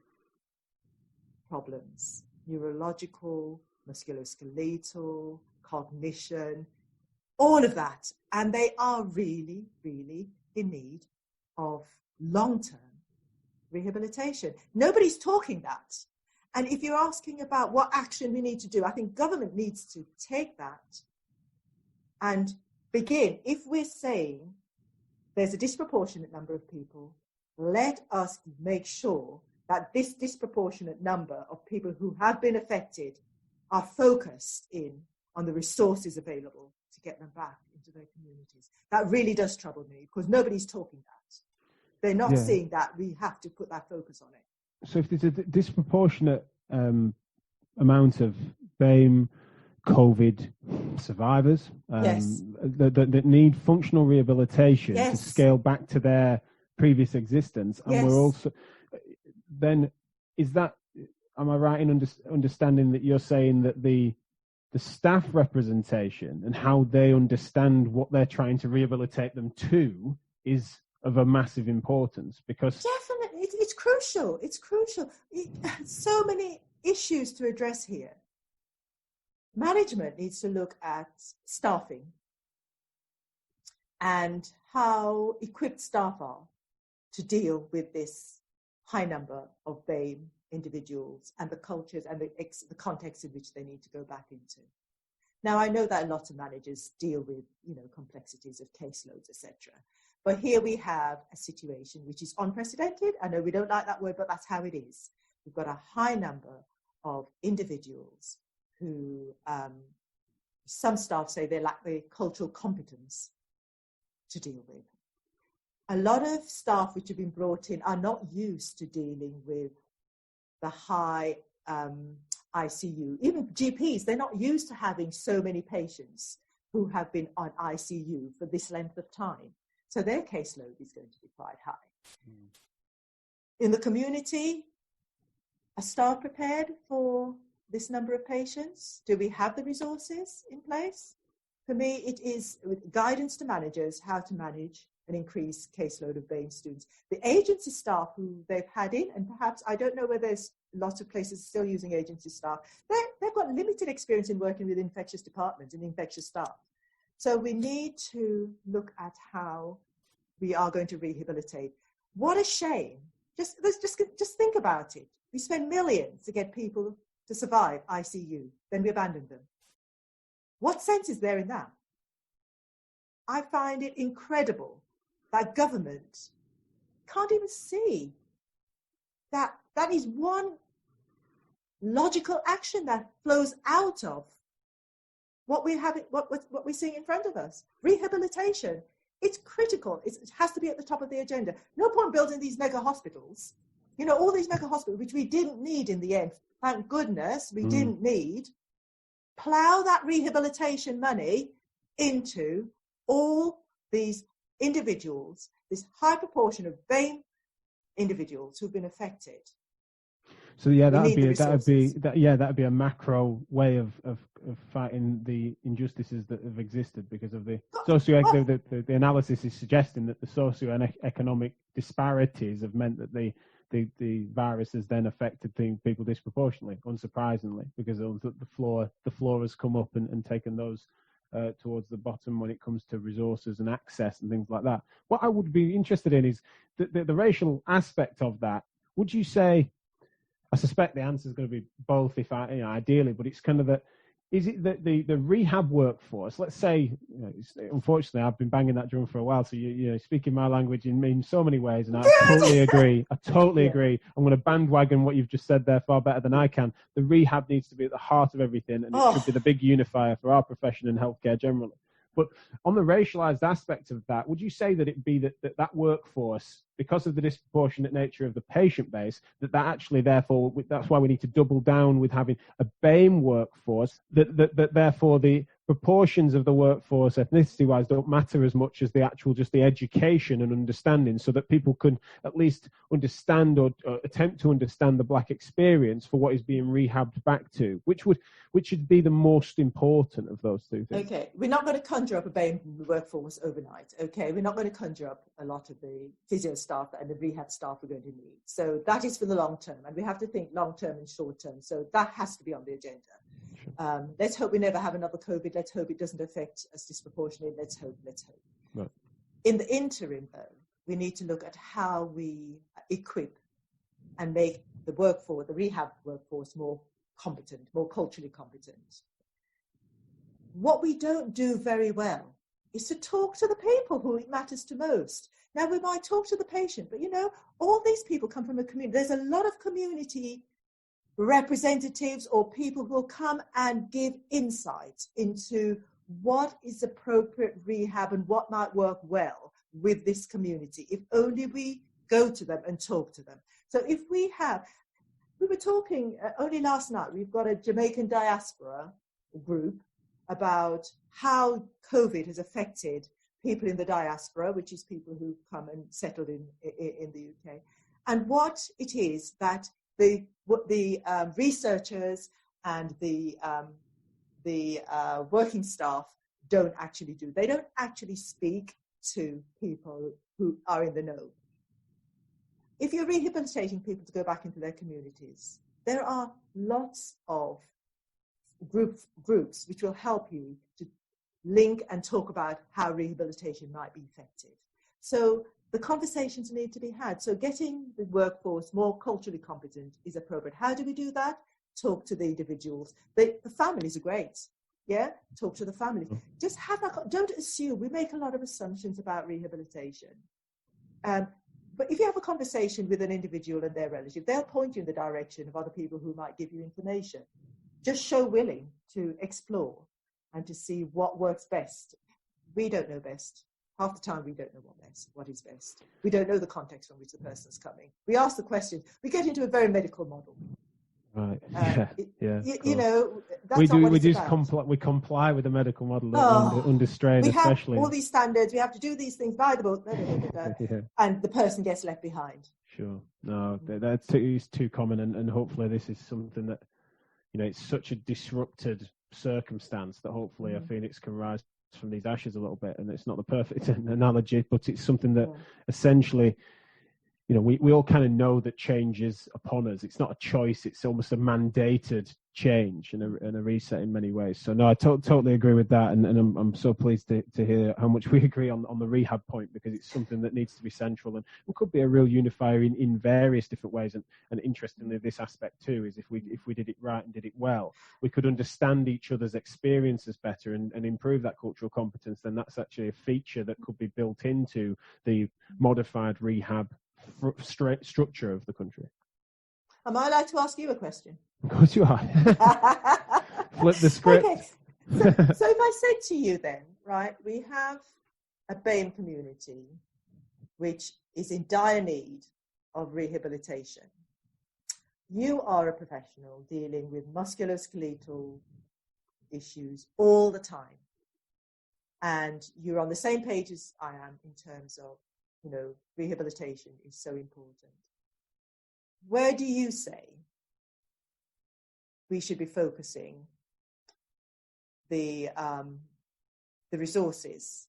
problems, neurological, musculoskeletal, cognition, all of that. And they are really, really in need of long-term rehabilitation. Nobody's talking that. And if you're asking about what action we need to do, I think government needs to take that and begin. If we're saying there's a disproportionate number of people, let us make sure that this disproportionate number of people who have been affected are focused in on the resources available to get them back into their communities. That really does trouble me because nobody's talking that. They're not seeing that. We have to put that focus on it. So if there's a disproportionate amount of BAME COVID survivors Yes. that need functional rehabilitation Yes. to scale back to their previous existence. And Yes. we're also, then is that, am I right in understanding that you're saying that the staff representation and how they understand what they're trying to rehabilitate them to is of a massive importance? Because definitely, it's crucial. It's crucial. So many issues to address here. Management needs to look at staffing and how equipped staff are to deal with this high number of BAME individuals and the cultures and the context in which they need to go back into. Now, I know that a lot of managers deal with, complexities of caseloads, etc. But here we have a situation which is unprecedented. I know we don't like that word, but that's how it is. We've got a high number of individuals who some staff say they lack the cultural competence to deal with. A lot of staff which have been brought in are not used to dealing with the high ICU. Even GPs, they're not used to having so many patients who have been on ICU for this length of time. So their caseload is going to be quite high. Mm. In the community, are staff prepared for this number of patients? Do we have the resources in place? For me, it is guidance to managers how to manage an increased caseload of BAME students. The agency staff who they've had in, and perhaps, I don't know whether there's lots of places still using agency staff, they've got limited experience in working with infectious departments and infectious staff. So we need to look at how we are going to rehabilitate. What a shame. Just think about it. We spend millions to get people to survive ICU, then we abandon them. What sense is there in that? I find it incredible that government can't even see that that is one logical action that flows out of what we're seeing in front of us. Rehabilitation. It's critical. It has to be at the top of the agenda. No point building these mega hospitals. All these mega hospitals, which we didn't need in the end. Thank goodness we didn't need. Plow that rehabilitation money into all these individuals, this high proportion of BAME individuals who've been affected. So yeah, that'd be a macro way of fighting the injustices that have existed because of the the analysis is suggesting that the socio-economic disparities have meant that the virus has then affected people disproportionately, unsurprisingly, because the floor has come up and taken those towards the bottom when it comes to resources and access and things like that. What I would be interested in is the racial aspect of that. Would you say, I suspect the answer is going to be both, ideally, but it's kind of is it that the rehab workforce, let's say, unfortunately, I've been banging that drum for a while, so you're speaking my language in so many ways, and I totally agree. I totally agree. I'm going to bandwagon what you've just said there far better than I can. The rehab needs to be at the heart of everything, and it should be the big unifier for our profession and healthcare generally. But on the racialized aspect of that, would you say that it be that workforce, because of the disproportionate nature of the patient base, that actually, therefore, that's why we need to double down with having a BAME workforce, that therefore the proportions of the workforce ethnicity-wise don't matter as much as just the education and understanding, so that people can at least understand or attempt to understand the Black experience for what is being rehabbed back to, which should be the most important of those two things. Okay, we're not going to conjure up a BAME workforce overnight, okay? We're not going to conjure up a lot of the physio staff and the rehab staff we're going to need. So that is for the long term, and we have to think long term and short term. So that has to be on the agenda. Sure. Let's hope we never have another COVID. Let's hope it doesn't affect us disproportionately. Let's hope. Right. In the interim, though, we need to look at how we equip and make the rehab workforce more competent, more culturally competent. What we don't do very well is to talk to the people who it matters to most. Now, we might talk to the patient, but all these people come from a community. There's a lot of community representatives or people who will come and give insights into what is appropriate rehab and what might work well with this community, if only we go to them and talk to them. So if we were talking only last night, we've got a Jamaican diaspora group about how COVID has affected people in the diaspora, which is people who've come and settled in the UK, and what it is that the researchers and the working staff don't actually do. They don't actually speak to people who are in the know. If you're rehabilitating people to go back into their communities, there are lots of groups which will help you to link and talk about how rehabilitation might be effective. So the conversations need to be had. So getting the workforce more culturally competent is appropriate. How do we do that? Talk to the individuals. The families are great. Yeah, talk to the families. Just don't assume. We make a lot of assumptions about rehabilitation. But if you have a conversation with an individual and their relative, they'll point you in the direction of other people who might give you information. Just show willing to explore and to see what works best. We don't know best. Half the time we don't know what is best. We don't know the context from which the person's coming. We ask the question. We get into a very medical model. Right. You know, that's we not do. what We it's just about. we comply with the medical model Oh, under strain, we have especially. all these standards. We have to do these things by the book, Yeah. and the person gets left behind. Sure. No, that's too common, and hopefully this is something that, you know, it's such a disrupted circumstance that hopefully a phoenix can rise from these ashes a little bit. And it's not the perfect analogy, but it's something that essentially, you know, we all kind of know that change is upon us. It's not a choice. It's almost a mandated change and a reset in many ways. So no, I totally agree with that. And I'm so pleased to hear how much we agree on the rehab point, because it's something that needs to be central and could be a real unifier in various different ways. And interestingly, this aspect too is if we did it right and did it well, we could understand each other's experiences better and improve that cultural competence. Then that's actually a feature that could be built into the modified rehab structure of the country. Am I allowed to ask you a question? Of course you are. Flip the script. Okay. So if I said to you then, right, we have a BAME community which is in dire need of rehabilitation. You are a professional dealing with musculoskeletal issues all the time. And you're on the same page as I am in terms of, you know, rehabilitation is so important. Where do you say we should be focusing the resources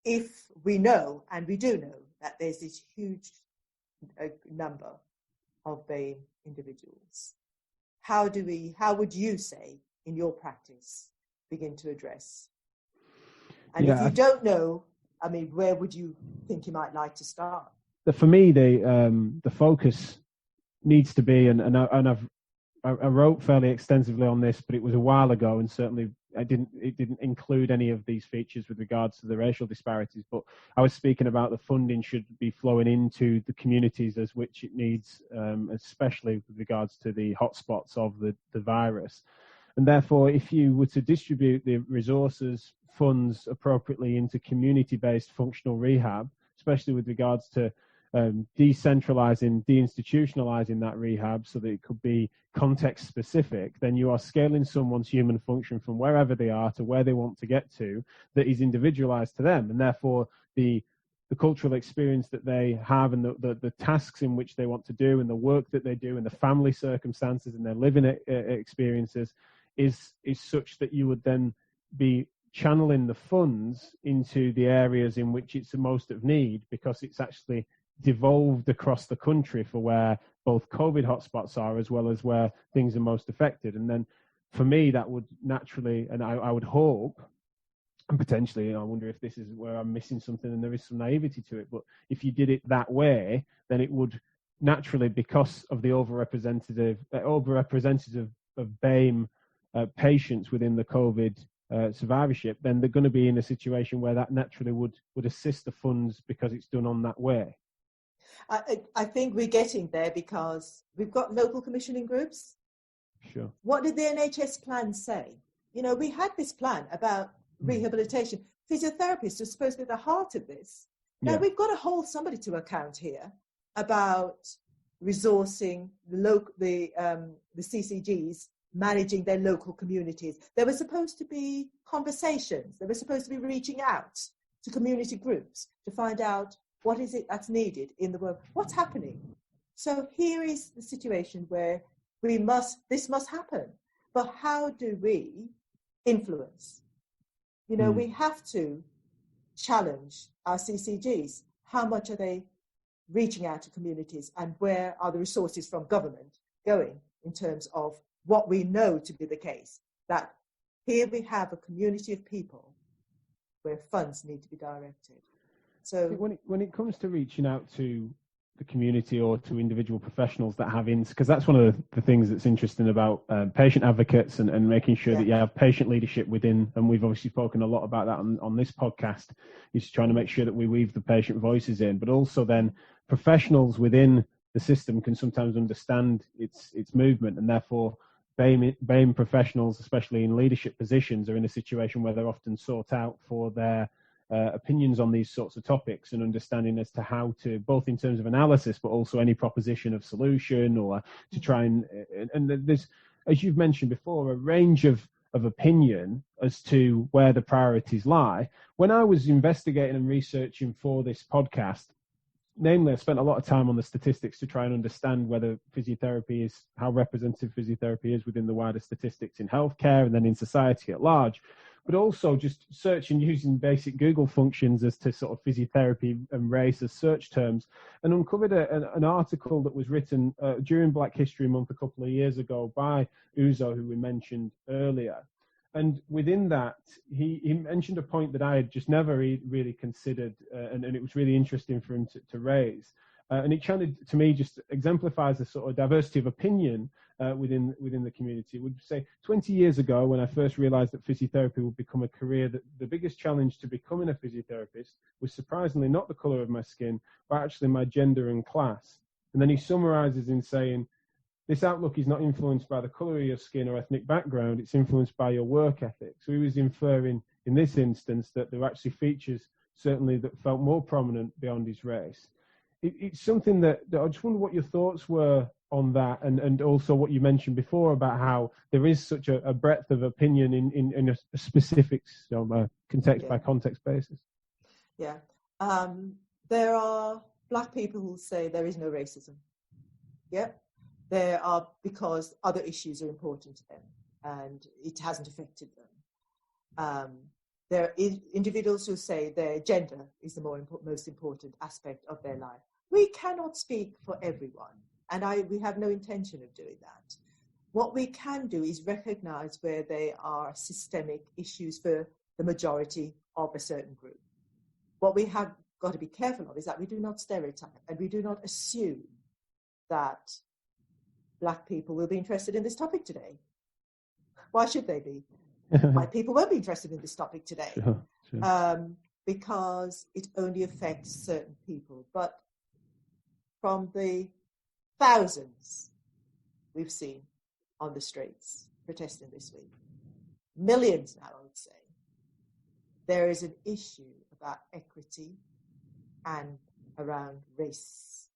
if we know, and we do know, that there's this huge number of BAME individuals? How would you say in your practice begin to address? And if you don't know, I mean, where would you think you might like to start? For me, the focus needs to be, and I wrote fairly extensively on this, but it was a while ago, and certainly it didn't include any of these features with regards to the racial disparities. But I was speaking about the funding should be flowing into the communities as which it needs, especially with regards to the hotspots of the virus. And therefore, if you were to distribute the resources, funds appropriately into community-based functional rehab, especially with regards to decentralizing, deinstitutionalizing that rehab so that it could be context specific, then you are scaling someone's human function from wherever they are to where they want to get to, that is individualized to them. And therefore, the cultural experience that they have and the tasks in which they want to do and the work that they do and the family circumstances and their living experiences is such that you would then be channeling the funds into the areas in which it's the most of need, because it's actually devolved across the country for where both COVID hotspots are as well as where things are most affected. And then for me, that would naturally, and I would hope, and potentially, you know, I wonder if this is where I'm missing something and there is some naivety to it, but if you did it that way, then it would naturally, because of the overrepresentative of BAME patients within the COVID survivorship, then they're going to be in a situation where that naturally would assist the funds because it's done on that way. I think we're getting there because we've got local commissioning groups. Sure. What did the NHS plan say? You know, we had this plan about rehabilitation. Physiotherapists are supposed to be the heart of this. Now, we've got to hold somebody to account here about resourcing the CCGs managing their local communities. There were supposed to be conversations. They were supposed to be reaching out to community groups to find out what is it that's needed in the world, what's happening. So here is the situation where this must happen. But how do we influence? We have to challenge our CCGs. How much are they reaching out to communities, and where are the resources from government going in terms of what we know to be the case, that here we have a community of people where funds need to be directed. So when it comes to reaching out to the community or to individual professionals that have because that's one of the things that's interesting about patient advocates and making sure that you have patient leadership within, and we've obviously spoken a lot about that on this podcast, is trying to make sure that we weave the patient voices in, but also then professionals within the system can sometimes understand its movement, and therefore BAME professionals, especially in leadership positions, are in a situation where they're often sought out for their opinions on these sorts of topics and understanding as to how to, both in terms of analysis, but also any proposition of solution, or to try and there's, as you've mentioned before, a range of opinion as to where the priorities lie. When I was investigating and researching for this podcast, namely, I spent a lot of time on the statistics to try and understand whether physiotherapy is, how representative physiotherapy is within the wider statistics in healthcare and then in society at large, but also just searching using basic Google functions as to sort of physiotherapy and race as search terms, and uncovered an article that was written during Black History Month a couple of years ago by Uzo, who we mentioned earlier. And within that, he mentioned a point that I had just never really considered, and it was really interesting for him to raise. And it kind of, to me, just exemplifies a sort of diversity of opinion within the community. It would say 20 years ago, when I first realized that physiotherapy would become a career, that the biggest challenge to becoming a physiotherapist was surprisingly not the color of my skin, but actually my gender and class. And then he summarizes in saying, this outlook is not influenced by the colour of your skin or ethnic background, it's influenced by your work ethic. So he was inferring in this instance that there were actually features certainly that felt more prominent beyond his race. It's something that I just wonder what your thoughts were on that, and also what you mentioned before about how there is such a breadth of opinion in a specific context by context basis. Yeah. There are Black people who say there is no racism. Yeah. There are, because other issues are important to them and it hasn't affected them. There are individuals who say their gender is the most important aspect of their life. We cannot speak for everyone, and we have no intention of doing that. What we can do is recognize where there are systemic issues for the majority of a certain group. What we have got to be careful of is that we do not stereotype and we do not assume that Black people will be interested in this topic today. Why should they be? White people won't be interested in this topic today. Sure. Because it only affects certain people. But from the thousands we've seen on the streets protesting this week, millions now, I would say, there is an issue about equity and around race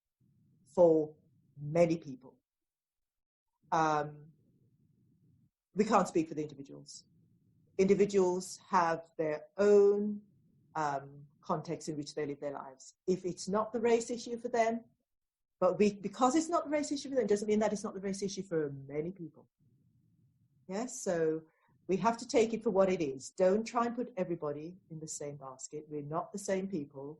for many people. We can't speak for the individuals. Individuals have their own context in which they live their lives. If it's not the race issue for them, but because it's not the race issue for them, doesn't mean that it's not the race issue for many people. Yes, so we have to take it for what it is. Don't try and put everybody in the same basket. We're not the same people.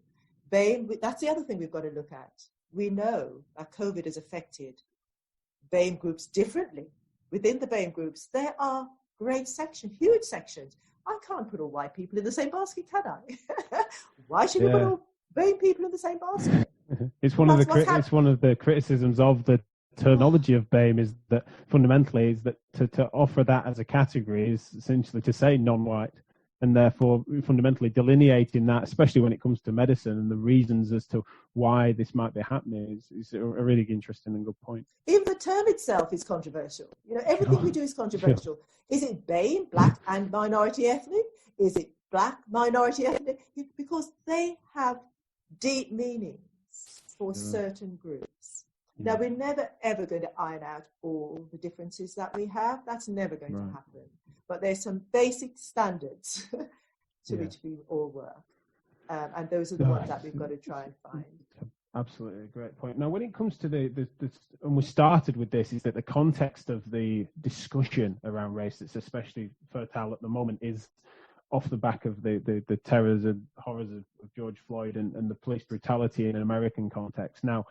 BAME, that's the other thing we've got to look at. We know that COVID has affected BAME groups differently. Within the BAME groups, there are great sections, huge sections. I can't put all white people in the same basket, can I? Why should we put all BAME people in the same basket? It's one of the criticisms of the terminology of BAME is that fundamentally is that to offer that as a category is essentially to say non-white, and therefore fundamentally delineating that, especially when it comes to medicine and the reasons as to why this might be happening, is a really interesting and good point. Even the term itself is controversial. Everything we do is controversial. Sure. Is it BAME, Black and minority ethnic? Is it Black, minority ethnic? Because they have deep meanings for certain groups. Now, we're never, ever going to iron out all the differences that we have. That's never going to happen. But there's some basic standards to which we all work. And those are the ones that we've got to try and find. Absolutely, a great point. Now, when it comes to and we started with this, is that the context of the discussion around race that's especially fertile at the moment is off the back of the terrors and horrors of George Floyd and the police brutality in an American context. Now,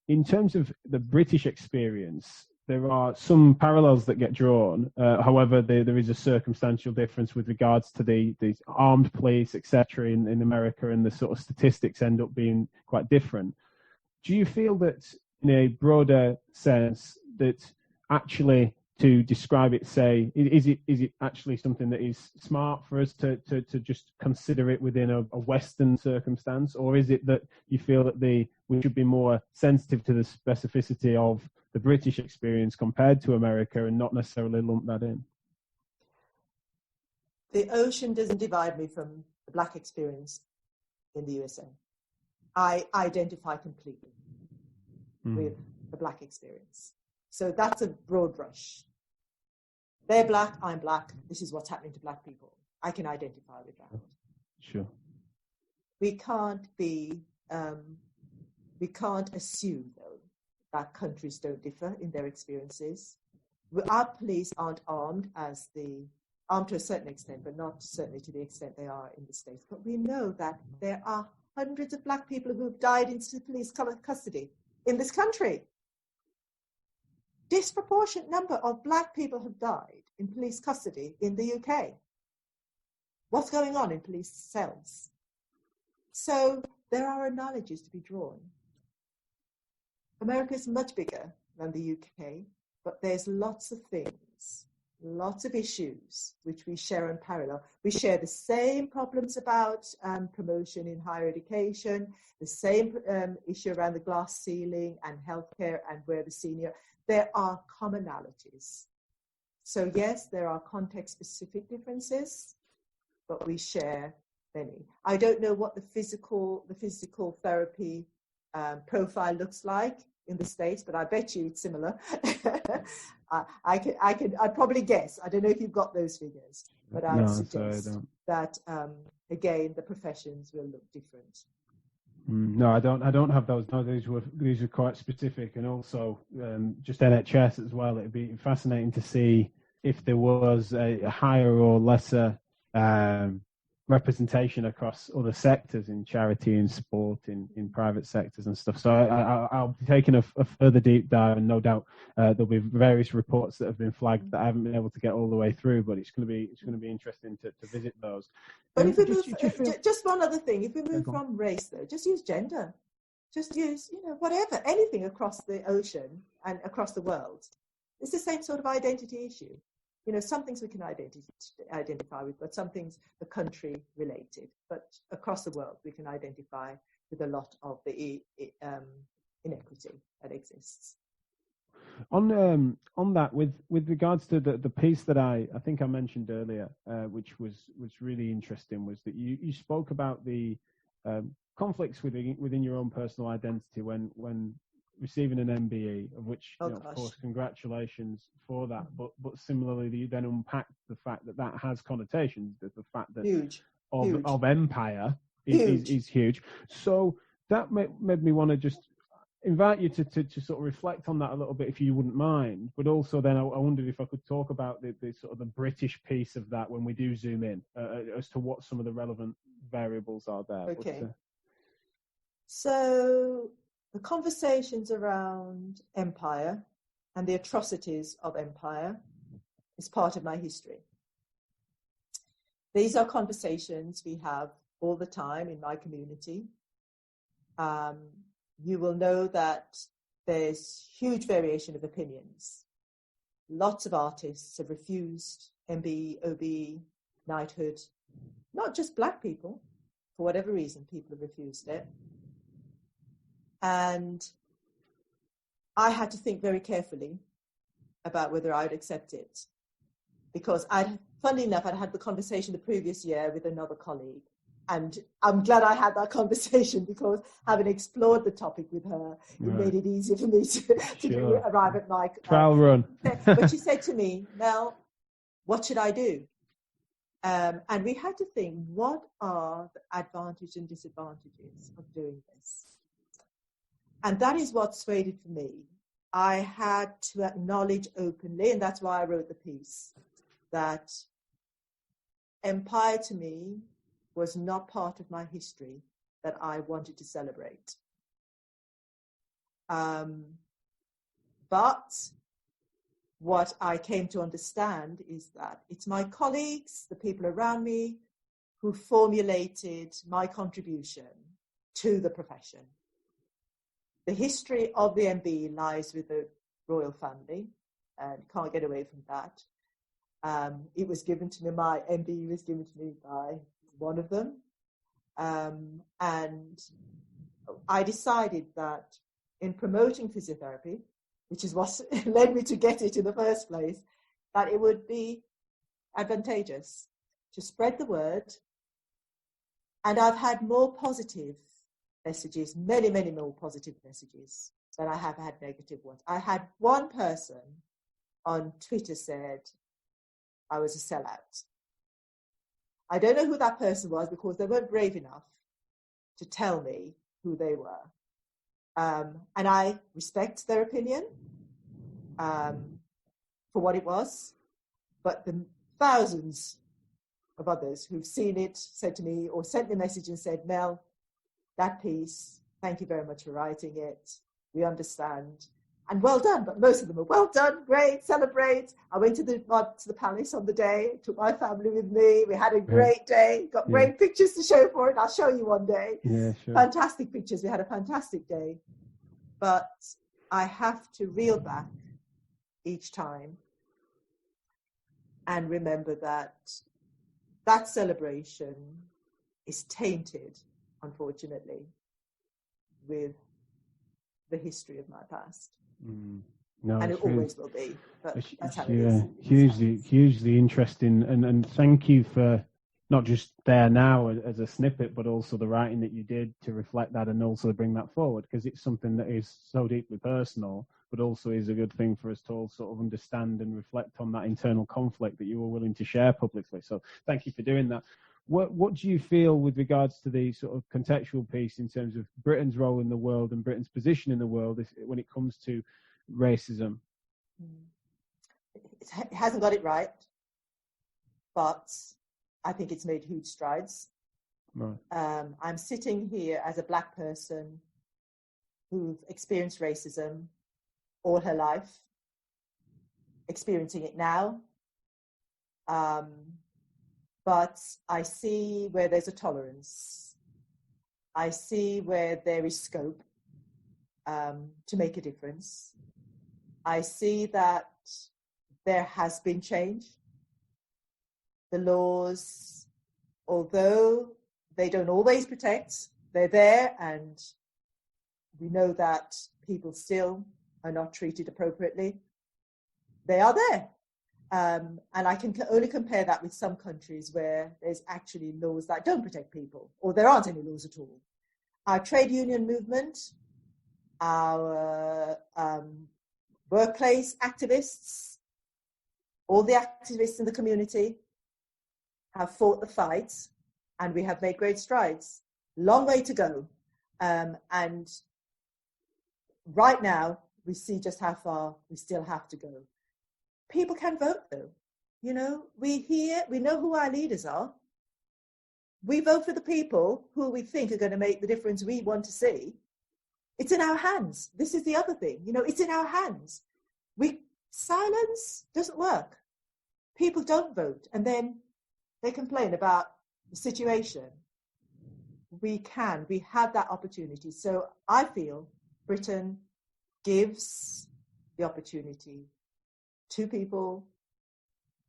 in terms of the British experience, there are some parallels that get drawn. However, there is a circumstantial difference with regards to the armed police, etc., in America, and the sort of statistics end up being quite different. Do you feel that, in a broader sense, that actually to describe it, say, is it actually something that is smart for us to just consider it within a Western circumstance, or is it that you feel that we should be more sensitive to the specificity of the British experience compared to America and not necessarily lump that in? The ocean doesn't divide me from the Black experience in the USA. I identify completely with the Black experience. So that's a broad brush. They're Black, I'm Black. This is what's happening to Black people. I can identify with that. Sure. We can't assume, though, that countries don't differ in their experiences. Our police aren't armed to a certain extent, but not certainly to the extent they are in the States. But we know that there are hundreds of Black people who have died in police custody in this country. Disproportionate number of Black people have died in police custody in the UK. What's going on in police cells? So there are analogies to be drawn. America is much bigger than the UK, but there's lots of things, lots of issues which we share in parallel. We share the same problems about promotion in higher education, the same issue around the glass ceiling and healthcare and where the senior. There are commonalities. So yes, there are context-specific differences, but we share many. I don't know what the physical therapy profile looks like in the States, but I bet you it's similar. I'd probably guess. I don't know if you've got those figures, but I would suggest that again the professions will look different. No, I don't have those. No, these are quite specific, and also just NHS as well. It'd be fascinating to see if there was a higher or lesser representation across other sectors in charity and sport, in private sectors and stuff. So I'll be taking a further deep dive, and no doubt there'll be various reports that have been flagged that I haven't been able to get all the way through. But it's going to be interesting to visit those. But if we just one other thing, if we move from race, though, just use gender, just use whatever, anything across the ocean and across the world. It's the same sort of identity issue. Some things we can identify with, but some things are country related. But across the world, we can identify with a lot of the inequity that exists. On that, with regards to the piece that I think I mentioned earlier, which was really interesting, was that you spoke about the conflicts within your own personal identity when receiving an MBE, of which, of course, congratulations for that. But similarly, you then unpack the fact that has connotations. The fact that huge. Of empire is huge. So that made me want to just invite you to sort of reflect on that a little bit, if you wouldn't mind. But also then I wondered if I could talk about the sort of the British piece of that when we do zoom in, as to what some of the relevant variables are there. Okay. So the conversations around empire and the atrocities of empire is part of my history. These are conversations we have all the time in my community. You will know that there's huge variation of opinions. Lots of artists have refused MBE, OBE, knighthood. Not just Black people. For whatever reason, people have refused it. And I had to think very carefully about whether I would accept it. Because funnily enough, I'd had the conversation the previous year with another colleague. And I'm glad I had that conversation, because having explored the topic with her, it made it easier for me to arrive at my trial run. But she said to me, Mel, what should I do? And we had to think, what are the advantages and disadvantages of doing this? And that is what swayed it for me. I had to acknowledge openly, and that's why I wrote the piece, that empire to me was not part of my history that I wanted to celebrate. But what I came to understand is that it's my colleagues, the people around me, who formulated my contribution to the profession. The history of the MBE lies with the royal family, and can't get away from that. It was given to me, my MBE was given to me by one of them. And I decided that in promoting physiotherapy, which is what led me to get it in the first place, that it would be advantageous to spread the word. And I've had more positive messages, many, many more positive messages than I have had negative ones. I had one person on Twitter said I was a sellout. I don't know who that person was, because they weren't brave enough to tell me who they were. And I respect their opinion for what it was. But the thousands of others who've seen it said to me, or sent me a message and said, Mel, that piece, thank you very much for writing it. We understand. And well done, but most of them are well done, great, celebrate. I went to the palace on the day, took my family with me. We had a great day, got great pictures to show for it. I'll show you one day. Yeah, sure. Fantastic pictures. We had a fantastic day. But I have to reel back each time and remember that that celebration is tainted, unfortunately, with the history of my past. No, and it always will be, but that's how it is. Hugely interesting, and thank you for not just there now as a snippet, but also the writing that you did to reflect that and also bring that forward, because it's something that is so deeply personal, but also is a good thing for us to all sort of understand and reflect on that internal conflict that you were willing to share publicly. So thank you for doing that. What do you feel with regards to the sort of contextual piece in terms of Britain's role in the world and Britain's position in the world when it comes to racism? It hasn't got it right, but I think it's made huge strides. Right. I'm sitting here as a Black person who've experienced racism all her life, experiencing it now. But I see where there's a tolerance. I see where there is scope to make a difference. I see that there has been change. The laws, although they don't always protect, they're there, and we know that people still are not treated appropriately. They are there. And I can only compare that with some countries where there's actually laws that don't protect people, or there aren't any laws at all. Our trade union movement, our workplace activists, all the activists in the community have fought the fight, and we have made great strides. Long way to go. And right now, we see just how far we still have to go. People can vote, though. You know, we know who our leaders are. We vote for the people who we think are going to make the difference we want to see. It's in our hands. This is the other thing. You know, it's in our hands. Silence doesn't work. People don't vote, and then they complain about the situation. We have that opportunity. So I feel Britain gives the opportunity to people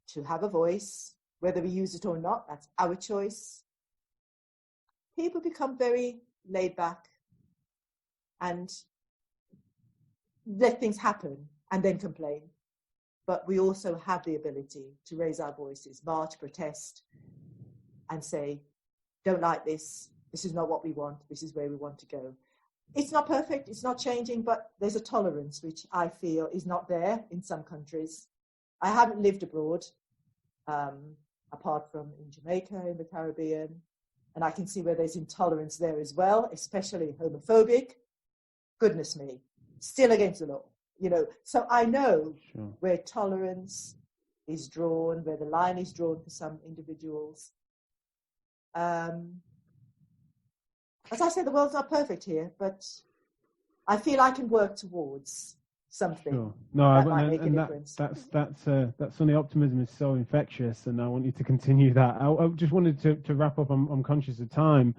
to have a voice, whether we use it or not, that's our choice. People become very laid back and let things happen and then complain. But we also have the ability to raise our voices, march, protest, and say, don't like this. This is not what we want. This is where we want to go. It's not perfect. It's not changing, but there's a tolerance which I feel is not there in some countries. I haven't lived abroad, apart from in Jamaica, in the Caribbean, and I can see where there's intolerance there as well, especially homophobic. Goodness me, still against the law, you know. So I know where tolerance is drawn, where the line is drawn for some individuals. As I said, the world's not perfect here, but I feel I can work towards something. Sure. No, that might make a difference. That sunny optimism is so infectious, and I want you to continue that. I just wanted to wrap up. I'm conscious of time.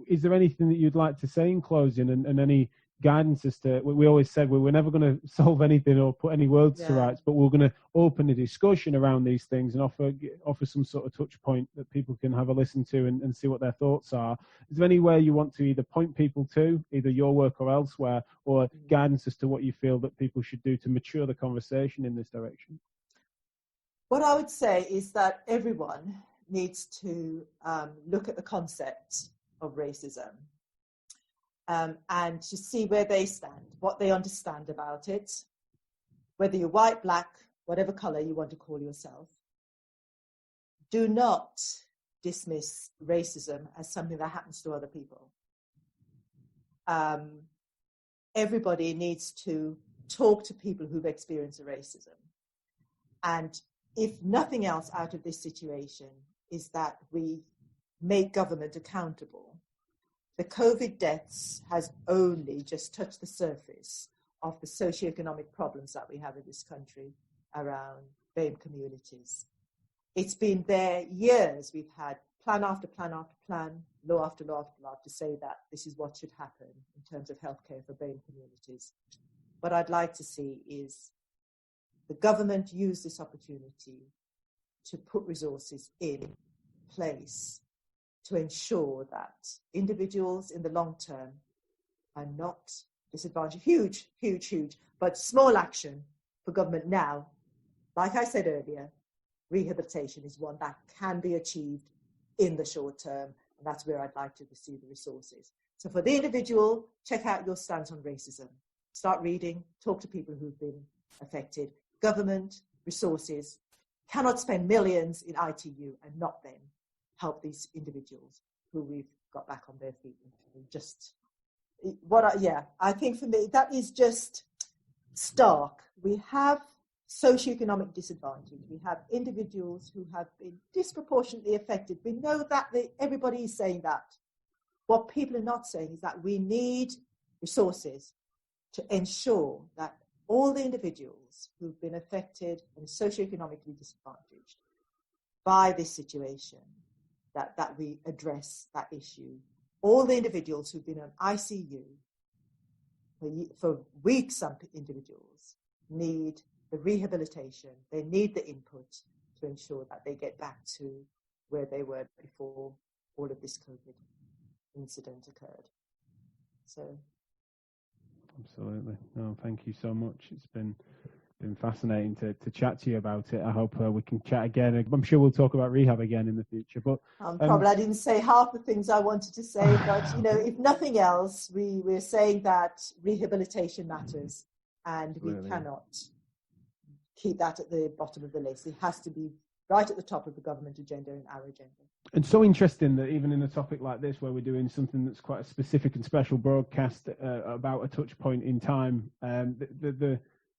Is there anything that you'd like to say in closing, and any guidance as to, we always said we're never going to solve anything or put any words to rights, but we're going to open a discussion around these things and offer some sort of touch point that people can have a listen to and see what their thoughts are. Is there anywhere you want to either point people to, either your work or elsewhere, or guidance as to what you feel that people should do to mature the conversation in this direction? What I would say is that everyone needs to look at the concept of racism. And to see where they stand, what they understand about it, whether you're white, black, whatever color you want to call yourself. Do not dismiss racism as something that happens to other people. Everybody needs to talk to people who've experienced racism. And if nothing else out of this situation is that we make government accountable. The COVID deaths has only just touched the surface of the socioeconomic problems that we have in this country around BAME communities. It's been there years. We've had plan after plan after plan, law after law after law to say that this is what should happen in terms of healthcare for BAME communities. What I'd like to see is the government use this opportunity to put resources in place to ensure that individuals in the long term are not disadvantaged. Huge, but small action for government now. Like I said earlier, rehabilitation is one that can be achieved in the short term, and that's where I'd like to see the resources. So for the individual, check out your stance on racism. Start reading, talk to people who've been affected. Government, resources, cannot spend millions in ITU and not then help these individuals who we've got back on their feet. I think for me, that is just stark. We have socioeconomic disadvantage. We have individuals who have been disproportionately affected. We know that everybody is saying that. What people are not saying is that we need resources to ensure that all the individuals who've been affected and socioeconomically disadvantaged by this situation, that we address that issue. All the individuals who've been on ICU for weeks, some individuals need the rehabilitation. They need the input to ensure that they get back to where they were before all of this COVID incident occurred. So. Absolutely. No, thank you so much. It's been fascinating to chat to you about it. I hope we can chat again. I'm sure we'll talk about rehab again in the future. But probably I didn't say half the things I wanted to say, but if nothing else, we're saying that rehabilitation matters, and Absolutely. We cannot keep that at the bottom of the list. It has to be right at the top of the government agenda and our agenda. And so interesting that even in a topic like this, where we're doing something that's quite a specific and special broadcast about a touch point in time,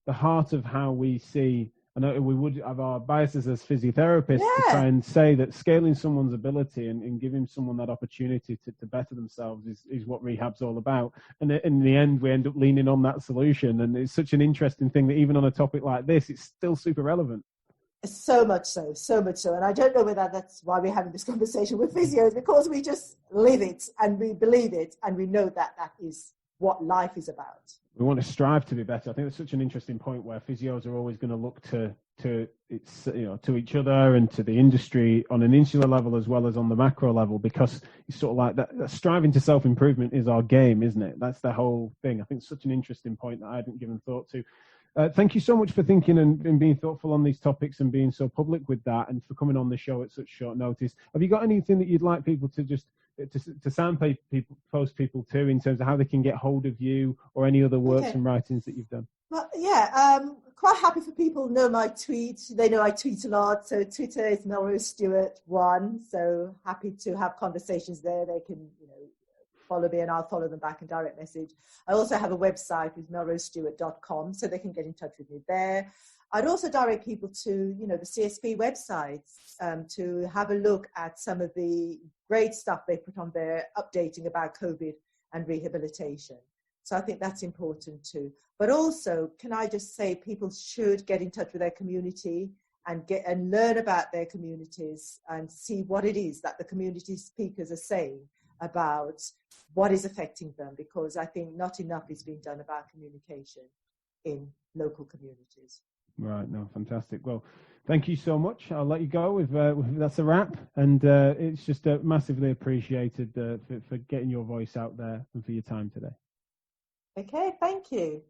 the heart of how we see, I know we would have our biases as physiotherapists to try and say that scaling someone's ability and giving someone that opportunity to better themselves is what rehab's all about. And in the end, we end up leaning on that solution. And it's such an interesting thing that even on a topic like this, it's still super relevant. So much so. And I don't know whether that's why we're having this conversation with physios, because we just live it and we believe it and we know that is what life is about. We want to strive to be better. I think that's such an interesting point where physios are always going to look to each other and to the industry on an insular level as well as on the macro level, because it's sort of like that striving to self-improvement is our game, isn't it? That's the whole thing. I think it's such an interesting point that I hadn't given thought to. Thank you so much for thinking and being thoughtful on these topics and being so public with that, and for coming on the show at such short notice. Have you got anything that you'd like people to just to signpost people to, in terms of how they can get hold of you or any other works and writings that you've done? Well, yeah, quite happy for people to know my tweet. They know I tweet a lot. So Twitter is Melrose Stewart 1. So happy to have conversations there. They can, follow me and I'll follow them back in direct message. I also have a website with melrosestewart.com, so they can get in touch with me there. I'd also direct people to, the CSP websites to have a look at some of the great stuff they put on there, updating about COVID and rehabilitation. So I think that's important too. But also, can I just say, people should get in touch with their community and learn about their communities and see what it is that the community speakers are saying about what is affecting them, because I think not enough is being done about communication in local communities. Right, no, fantastic. Well, thank you so much. I'll let you go that's a wrap, and it's just massively appreciated for getting your voice out there and for your time today. Okay, thank you.